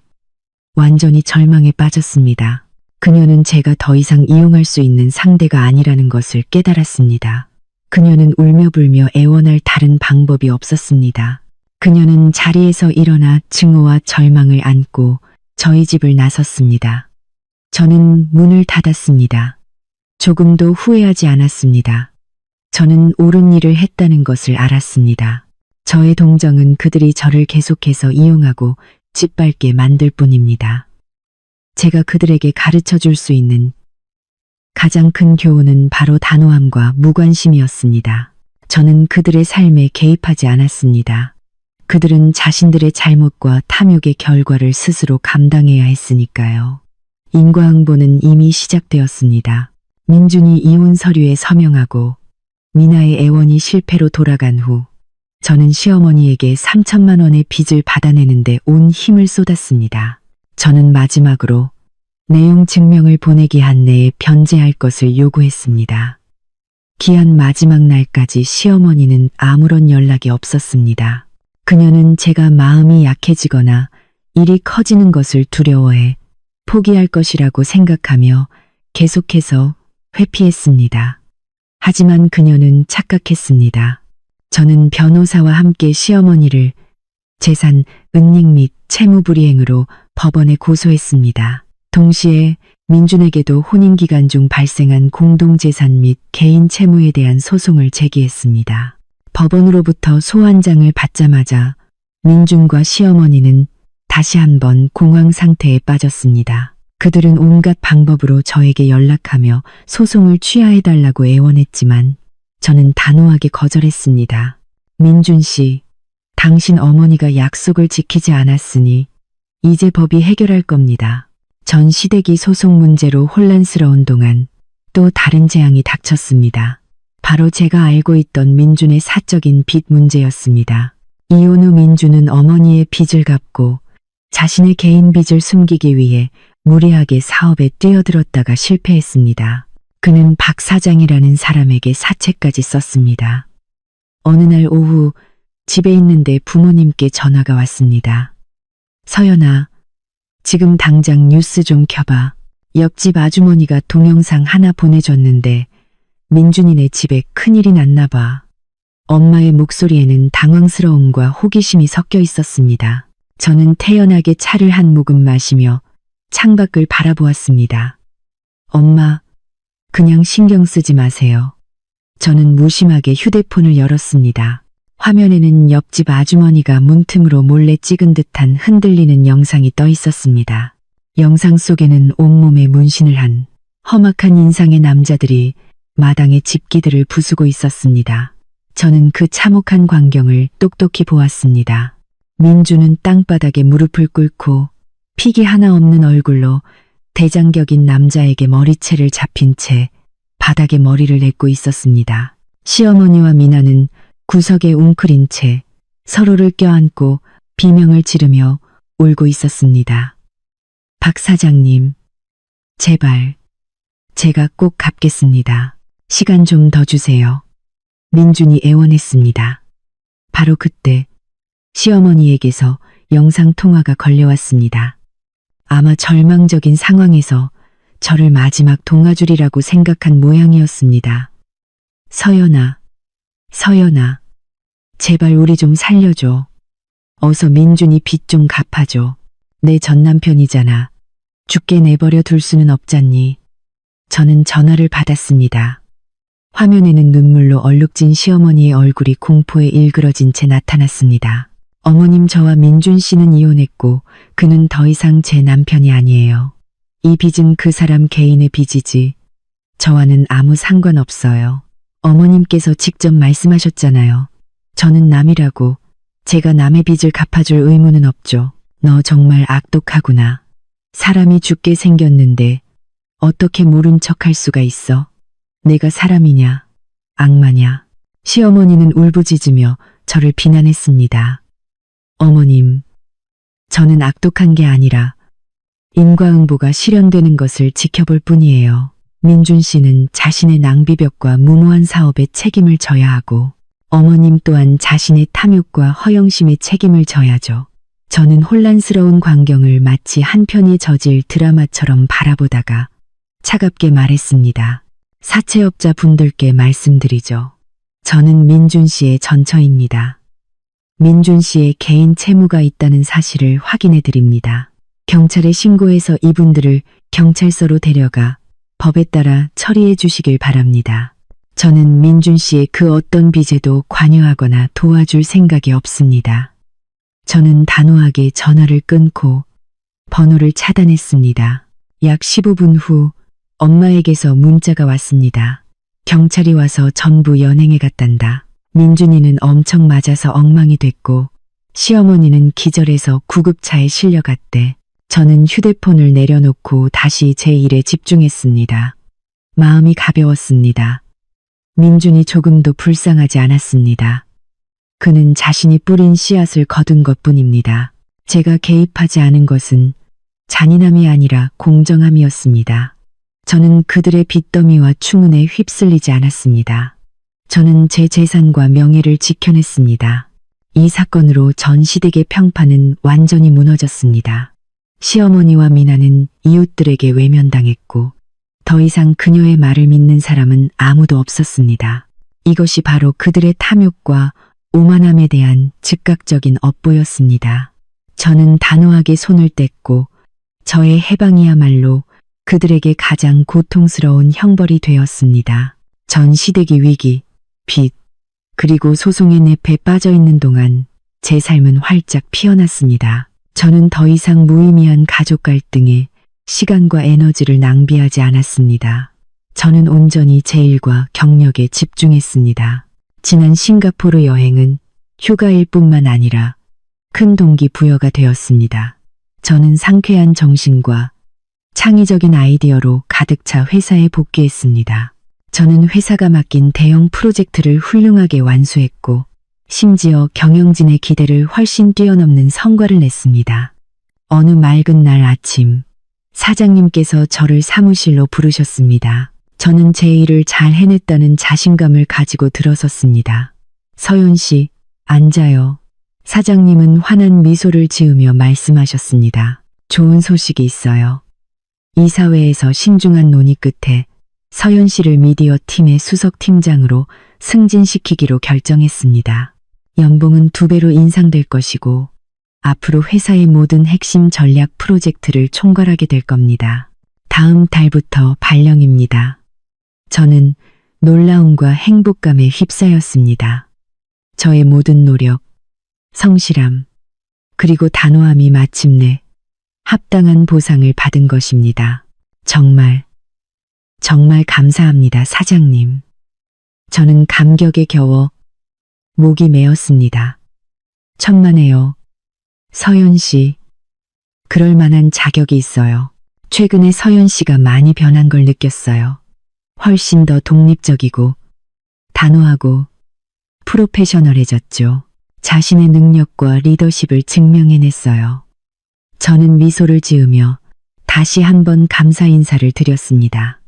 완전히 절망에 빠졌습니다. 그녀는 제가 더 이상 이용할 수 있는 상대가 아니라는 것을 깨달았습니다. 그녀는 울며 불며 애원할 다른 방법이 없었습니다. 그녀는 자리에서 일어나 증오와 절망을 안고 저희 집을 나섰습니다. 저는 문을 닫았습니다. 조금도 후회하지 않았습니다. 저는 옳은 일을 했다는 것을 알았습니다. 저의 동정은 그들이 저를 계속해서 이용하고 짓밟게 만들 뿐입니다. 제가 그들에게 가르쳐 줄 수 있는 가장 큰 교훈은 바로 단호함과 무관심이었습니다. 저는 그들의 삶에 개입하지 않았습니다. 그들은 자신들의 잘못과 탐욕의 결과를 스스로 감당해야 했으니까요. 인과응보는 이미 시작되었습니다. 민준이 이혼 서류에 서명하고 미나의 애원이 실패로 돌아간 후 저는 시어머니에게 3천만 원의 빚을 받아내는데 온 힘을 쏟았습니다. 저는 마지막으로 내용 증명을 보내기 한 내에 변제할 것을 요구했습니다. 귀한 마지막 날까지 시어머니는 아무런 연락이 없었습니다. 그녀는 제가 마음이 약해지거나 일이 커지는 것을 두려워해 포기할 것이라고 생각하며 계속해서 회피했습니다. 하지만 그녀는 착각했습니다. 저는 변호사와 함께 시어머니를 재산, 은닉 및 채무불이행으로 법원에 고소했습니다. 동시에 민준에게도 혼인기간 중 발생한 공동재산 및 개인 채무에 대한 소송을 제기했습니다. 법원으로부터 소환장을 받자마자 민준과 시어머니는 다시 한번 공황 상태에 빠졌습니다. 그들은 온갖 방법으로 저에게 연락하며 소송을 취하해달라고 애원했지만 저는 단호하게 거절했습니다. 민준 씨, 당신 어머니가 약속을 지키지 않았으니 이제 법이 해결할 겁니다. 전 시댁이 소송 문제로 혼란스러운 동안 또 다른 재앙이 닥쳤습니다. 바로 제가 알고 있던 민준의 사적인 빚 문제였습니다. 이혼 후 민준은 어머니의 빚을 갚고 자신의 개인 빚을 숨기기 위해 무리하게 사업에 뛰어들었다가 실패했습니다. 그는 박 사장이라는 사람에게 사채까지 썼습니다. 어느 날 오후 집에 있는데 부모님께 전화가 왔습니다. 서연아, 지금 당장 뉴스 좀 켜봐. 옆집 아주머니가 동영상 하나 보내줬는데 민준이네 집에 큰일이 났나 봐. 엄마의 목소리에는 당황스러움과 호기심이 섞여 있었습니다. 저는 태연하게 차를 한 모금 마시며 창밖을 바라보았습니다. 엄마, 그냥 신경 쓰지 마세요. 저는 무심하게 휴대폰을 열었습니다. 화면에는 옆집 아주머니가 문틈으로 몰래 찍은 듯한 흔들리는 영상이 떠 있었습니다. 영상 속에는 온몸에 문신을 한 험악한 인상의 남자들이 마당에 집기들을 부수고 있었습니다. 저는 그 참혹한 광경을 똑똑히 보았습니다. 민주는 땅바닥에 무릎을 꿇고 픽이 하나 없는 얼굴로 대장격인 남자에게 머리채를 잡힌 채 바닥에 머리를 냈고 있었습니다. 시어머니와 미나는 구석에 웅크린 채 서로를 껴안고 비명을 지르며 울고 있었습니다. 박 사장님, 제발, 제가 꼭 갚겠습니다. 시간 좀 더 주세요. 민준이 애원했습니다. 바로 그때 시어머니에게서 영상통화가 걸려왔습니다. 아마 절망적인 상황에서 저를 마지막 동아줄이라고 생각한 모양이었습니다. 서연아, 서연아, 제발 우리 좀 살려줘. 어서 민준이 빚 좀 갚아줘. 내 전남편이잖아. 죽게 내버려 둘 수는 없잖니. 저는 전화를 받았습니다. 화면에는 눈물로 얼룩진 시어머니의 얼굴이 공포에 일그러진 채 나타났습니다. 어머님, 저와 민준 씨는 이혼했고 그는 더 이상 제 남편이 아니에요. 이 빚은 그 사람 개인의 빚이지 저와는 아무 상관없어요. 어머님께서 직접 말씀하셨잖아요. 저는 남이라고 제가 남의 빚을 갚아줄 의무는 없죠. 너 정말 악독하구나. 사람이 죽게 생겼는데 어떻게 모른 척할 수가 있어? 내가 사람이냐, 악마냐. 시어머니는 울부짖으며 저를 비난했습니다. 어머님, 저는 악독한 게 아니라 인과응보가 실현되는 것을 지켜볼 뿐이에요. 민준 씨는 자신의 낭비벽과 무모한 사업에 책임을 져야 하고 어머님 또한 자신의 탐욕과 허영심에 책임을 져야죠. 저는 혼란스러운 광경을 마치 한 편이 저질 드라마처럼 바라보다가 차갑게 말했습니다. 사채업자 분들께 말씀드리죠. 저는 민준 씨의 전처입니다. 민준 씨의 개인 채무가 있다는 사실을 확인해 드립니다. 경찰에 신고해서 이분들을 경찰서로 데려가 법에 따라 처리해 주시길 바랍니다. 저는 민준 씨의 그 어떤 빚에도 관여하거나 도와줄 생각이 없습니다. 저는 단호하게 전화를 끊고 번호를 차단했습니다. 약 15분 후 엄마에게서 문자가 왔습니다. 경찰이 와서 전부 연행해 갔단다. 민준이는 엄청 맞아서 엉망이 됐고 시어머니는 기절해서 구급차에 실려갔대. 저는 휴대폰을 내려놓고 다시 제 일에 집중했습니다. 마음이 가벼웠습니다. 민준이 조금도 불쌍하지 않았습니다. 그는 자신이 뿌린 씨앗을 거둔 것뿐입니다. 제가 개입하지 않은 것은 잔인함이 아니라 공정함이었습니다. 저는 그들의 빚더미와 추문에 휩쓸리지 않았습니다. 저는 제 재산과 명예를 지켜냈습니다. 이 사건으로 전 시댁의 평판은 완전히 무너졌습니다. 시어머니와 미나는 이웃들에게 외면당했고 더 이상 그녀의 말을 믿는 사람은 아무도 없었습니다. 이것이 바로 그들의 탐욕과 오만함에 대한 즉각적인 업보였습니다. 저는 단호하게 손을 뗐고 저의 해방이야말로 그들에게 가장 고통스러운 형벌이 되었습니다. 전 시댁이 위기, 빚, 그리고 소송의 늪에 빠져 있는 동안 제 삶은 활짝 피어났습니다. 저는 더 이상 무의미한 가족 갈등에 시간과 에너지를 낭비하지 않았습니다. 저는 온전히 제 일과 경력에 집중했습니다. 지난 싱가포르 여행은 휴가일 뿐만 아니라 큰 동기부여가 되었습니다. 저는 상쾌한 정신과 창의적인 아이디어로 가득 차 회사에 복귀했습니다. 저는 회사가 맡긴 대형 프로젝트를 훌륭하게 완수했고 심지어 경영진의 기대를 훨씬 뛰어넘는 성과를 냈습니다. 어느 맑은 날 아침 사장님께서 저를 사무실로 부르셨습니다. 저는 제 일을 잘 해냈다는 자신감을 가지고 들어섰습니다. 서연 씨, 앉아요. 사장님은 환한 미소를 지으며 말씀하셨습니다. 좋은 소식이 있어요. 이사회에서 신중한 논의 끝에 서연 씨를 미디어 팀의 수석 팀장으로 승진시키기로 결정했습니다. 연봉은 2배로 인상될 것이고 앞으로 회사의 모든 핵심 전략 프로젝트를 총괄하게 될 겁니다. 다음 달부터 발령입니다. 저는 놀라움과 행복감에 휩싸였습니다. 저의 모든 노력, 성실함, 그리고 단호함이 마침내 합당한 보상을 받은 것입니다. 정말 감사합니다, 사장님. 저는 감격에 겨워 목이 메었습니다. 천만에요. 서연 씨, 그럴 만한 자격이 있어요. 최근에 서연 씨가 많이 변한 걸 느꼈어요. 훨씬 더 독립적이고 단호하고 프로페셔널해졌죠. 자신의 능력과 리더십을 증명해냈어요. 저는 미소를 지으며 다시 한번 감사 인사를 드렸습니다.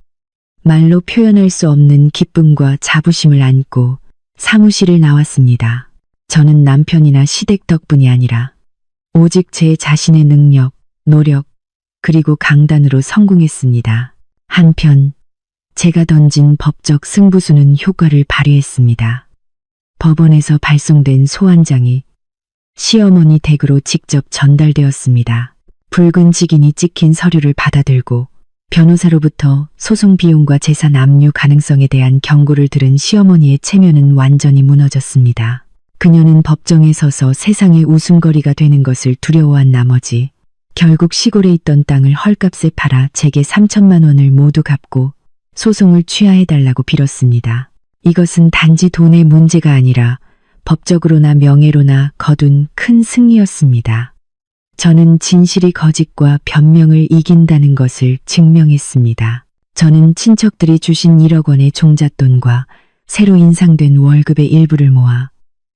말로 표현할 수 없는 기쁨과 자부심을 안고 사무실을 나왔습니다. 저는 남편이나 시댁 덕분이 아니라 오직 제 자신의 능력, 노력, 그리고 강단으로 성공했습니다. 한편 제가 던진 법적 승부수는 효과를 발휘했습니다. 법원에서 발송된 소환장이 시어머니 댁으로 직접 전달되었습니다. 붉은 직인이 찍힌 서류를 받아들고 변호사로부터 소송 비용과 재산 압류 가능성에 대한 경고를 들은 시어머니의 체면은 완전히 무너졌습니다. 그녀는 법정에 서서 세상의 웃음거리가 되는 것을 두려워한 나머지 결국 시골에 있던 땅을 헐값에 팔아 제게 3천만 원을 모두 갚고 소송을 취하해달라고 빌었습니다. 이것은 단지 돈의 문제가 아니라 법적으로나 명예로나 거둔 큰 승리였습니다. 저는 진실이 거짓과 변명을 이긴다는 것을 증명했습니다. 저는 친척들이 주신 1억 원의 종잣돈과 새로 인상된 월급의 일부를 모아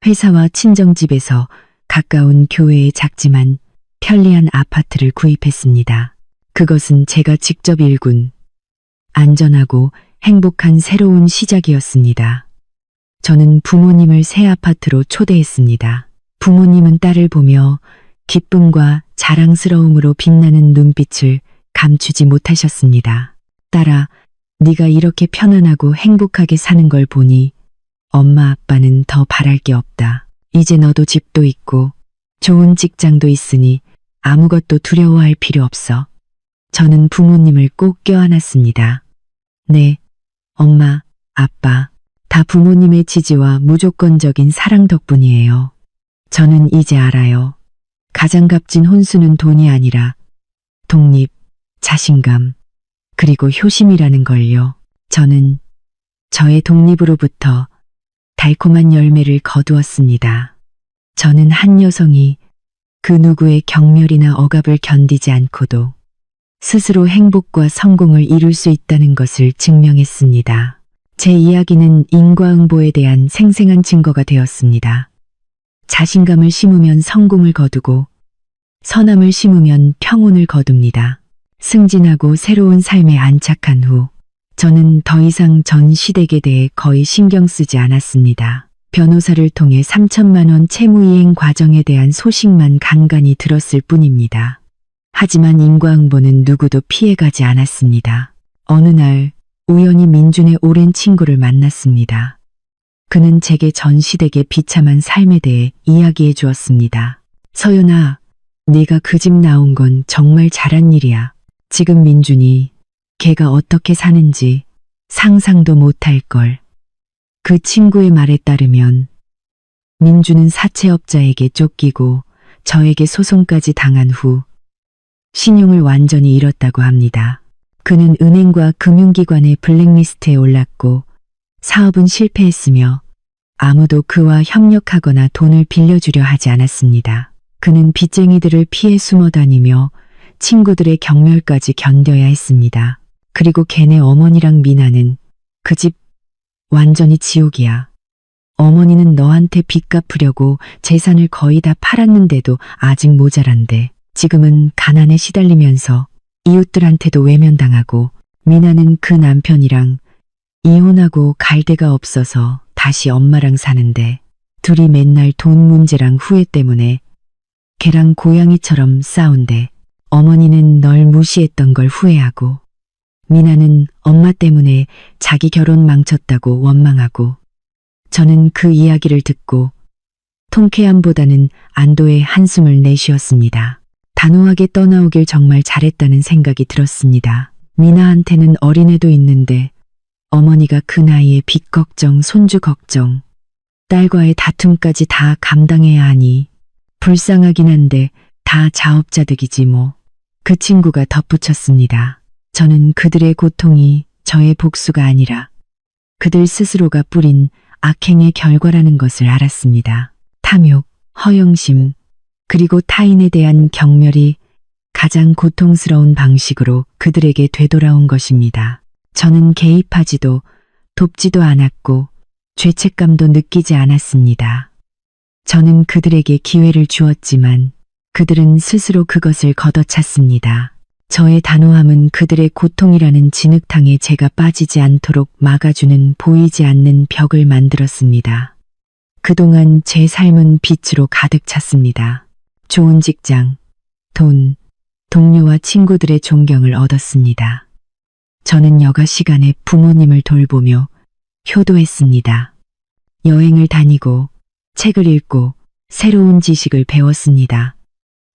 회사와 친정집에서 가까운 교외의 작지만 편리한 아파트를 구입했습니다. 그것은 제가 직접 일군 안전하고 행복한 새로운 시작이었습니다. 저는 부모님을 새 아파트로 초대했습니다. 부모님은 딸을 보며 기쁨과 자랑스러움으로 빛나는 눈빛을 감추지 못하셨습니다. 딸아, 네가 이렇게 편안하고 행복하게 사는 걸 보니 엄마 아빠는 더 바랄 게 없다. 이제 너도 집도 있고 좋은 직장도 있으니 아무것도 두려워할 필요 없어. 저는 부모님을 꼭 껴안았습니다. 네, 엄마, 아빠, 다 부모님의 지지와 무조건적인 사랑 덕분이에요. 저는 이제 알아요. 가장 값진 혼수는 돈이 아니라 독립, 자신감, 그리고 효심이라는 걸요. 저는 저의 독립으로부터 달콤한 열매를 거두었습니다. 저는 한 여성이 그 누구의 경멸이나 억압을 견디지 않고도 스스로 행복과 성공을 이룰 수 있다는 것을 증명했습니다. 제 이야기는 인과응보에 대한 생생한 증거가 되었습니다. 자신감을 심으면 성공을 거두고 선함을 심으면 평온을 거둡니다. 승진하고 새로운 삶에 안착한 후 저는 더 이상 전 시댁에 대해 거의 신경 쓰지 않았습니다. 변호사를 통해 3천만 원 채무이행 과정에 대한 소식만 간간히 들었을 뿐입니다. 하지만 인과응보는 누구도 피해가지 않았습니다. 어느 날 우연히 민준의 오랜 친구를 만났습니다. 그는 제게 전 시댁의 비참한 삶에 대해 이야기해 주었습니다. 서연아, 네가 그 집 나온 건 정말 잘한 일이야. 지금 민준이 걔가 어떻게 사는지 상상도 못할 걸. 그 친구의 말에 따르면 민준은 사채업자에게 쫓기고 저에게 소송까지 당한 후 신용을 완전히 잃었다고 합니다. 그는 은행과 금융기관의 블랙리스트에 올랐고 사업은 실패했으며 아무도 그와 협력하거나 돈을 빌려주려 하지 않았습니다. 그는 빚쟁이들을 피해 숨어 다니며 친구들의 경멸까지 견뎌야 했습니다. 그리고 걔네 어머니랑 미나는 그 집 완전히 지옥이야. 어머니는 너한테 빚 갚으려고 재산을 거의 다 팔았는데도 아직 모자란데 지금은 가난에 시달리면서 이웃들한테도 외면당하고 미나는 그 남편이랑 이혼하고 갈 데가 없어서 다시 엄마랑 사는데 둘이 맨날 돈 문제랑 후회 때문에 걔랑 고양이처럼 싸운대. 어머니는 널 무시했던 걸 후회하고 미나는 엄마 때문에 자기 결혼 망쳤다고 원망하고 저는 그 이야기를 듣고 통쾌함보다는 안도의 한숨을 내쉬었습니다. 단호하게 떠나오길 정말 잘했다는 생각이 들었습니다. 미나한테는 어린애도 있는데 어머니가 그 나이에 빚 걱정, 손주 걱정, 딸과의 다툼까지 다 감당해야 하니 불쌍하긴 한데 다 자업자득이지 뭐. 그 친구가 덧붙였습니다. 저는 그들의 고통이 저의 복수가 아니라 그들 스스로가 뿌린 악행의 결과라는 것을 알았습니다. 탐욕, 허영심, 그리고 타인에 대한 경멸이 가장 고통스러운 방식으로 그들에게 되돌아온 것입니다. 저는 개입하지도 돕지도 않았고 죄책감도 느끼지 않았습니다. 저는 그들에게 기회를 주었지만 그들은 스스로 그것을 걷어찼습니다. 저의 단호함은 그들의 고통이라는 진흙탕에 제가 빠지지 않도록 막아주는 보이지 않는 벽을 만들었습니다. 그동안 제 삶은 빛으로 가득 찼습니다. 좋은 직장, 돈, 동료와 친구들의 존경을 얻었습니다. 저는 여가 시간에 부모님을 돌보며 효도했습니다. 여행을 다니고 책을 읽고 새로운 지식을 배웠습니다.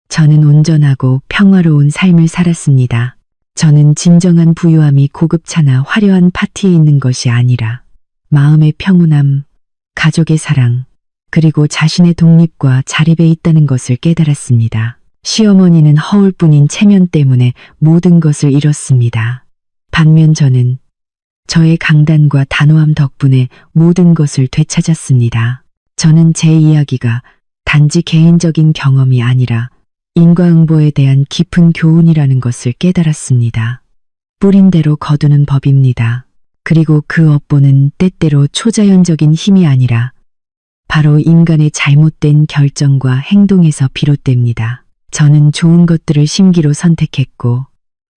저는 온전하고 평화로운 삶을 살았습니다. 저는 진정한 부유함이 고급차나 화려한 파티에 있는 것이 아니라 마음의 평온함, 가족의 사랑, 그리고 자신의 독립과 자립에 있다는 것을 깨달았습니다. 시어머니는 허울뿐인 체면 때문에 모든 것을 잃었습니다. 반면 저는 저의 강단과 단호함 덕분에 모든 것을 되찾았습니다. 저는 제 이야기가 단지 개인적인 경험이 아니라 인과응보에 대한 깊은 교훈이라는 것을 깨달았습니다. 뿌린 대로 거두는 법입니다. 그리고 그 업보는 때때로 초자연적인 힘이 아니라 바로 인간의 잘못된 결정과 행동에서 비롯됩니다. 저는 좋은 것들을 심기로 선택했고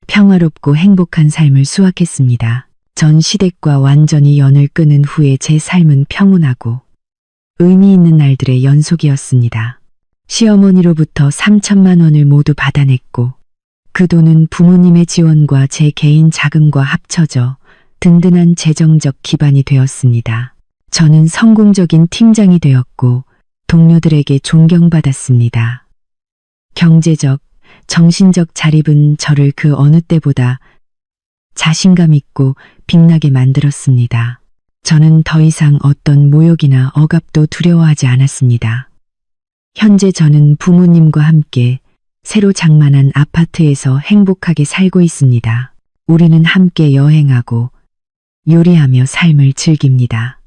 평화롭고 행복한 삶을 수확했습니다. 전 시댁과 완전히 연을 끊은 후에 제 삶은 평온하고 의미 있는 날들의 연속이었습니다. 시어머니로부터 3천만 원을 모두 받아냈고 그 돈은 부모님의 지원과 제 개인 자금과 합쳐져 든든한 재정적 기반이 되었습니다. 저는 성공적인 팀장이 되었고 동료들에게 존경받았습니다. 경제적, 정신적 자립은 저를 그 어느 때보다 자신감 있고 빛나게 만들었습니다. 저는 더 이상 어떤 모욕이나 억압도 두려워하지 않았습니다. 현재 저는 부모님과 함께 새로 장만한 아파트에서 행복하게 살고 있습니다. 우리는 함께 여행하고 요리하며 삶을 즐깁니다.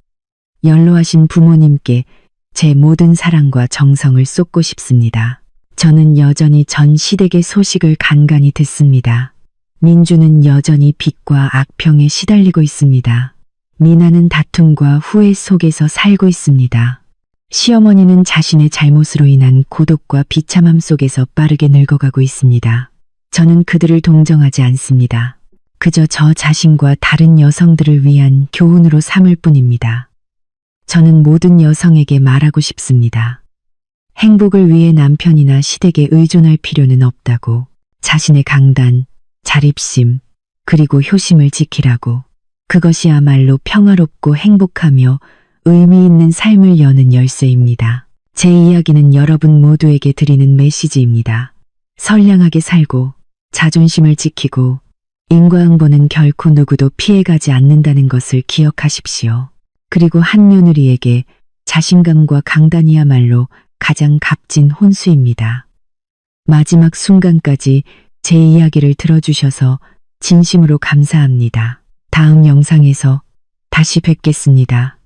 연로하신 부모님께 제 모든 사랑과 정성을 쏟고 싶습니다. 저는 여전히 전 시댁의 소식을 간간히 듣습니다. 민주는 여전히 빚과 악평에 시달리고 있습니다. 미나는 다툼과 후회 속에서 살고 있습니다. 시어머니는 자신의 잘못으로 인한 고독과 비참함 속에서 빠르게 늙어가고 있습니다. 저는 그들을 동정하지 않습니다. 그저 저 자신과 다른 여성들을 위한 교훈으로 삼을 뿐입니다. 저는 모든 여성에게 말하고 싶습니다. 행복을 위해 남편이나 시댁에 의존할 필요는 없다고. 자신의 강단, 자립심, 그리고 효심을 지키라고. 그것이야말로 평화롭고 행복하며 의미 있는 삶을 여는 열쇠입니다. 제 이야기는 여러분 모두에게 드리는 메시지입니다. 선량하게 살고 자존심을 지키고 인과응보는 결코 누구도 피해가지 않는다는 것을 기억하십시오. 그리고 한 며느리에게 자신감과 강단이야말로 가장 값진 혼수입니다. 마지막 순간까지 제 이야기를 들어주셔서 진심으로 감사합니다. 다음 영상에서 다시 뵙겠습니다.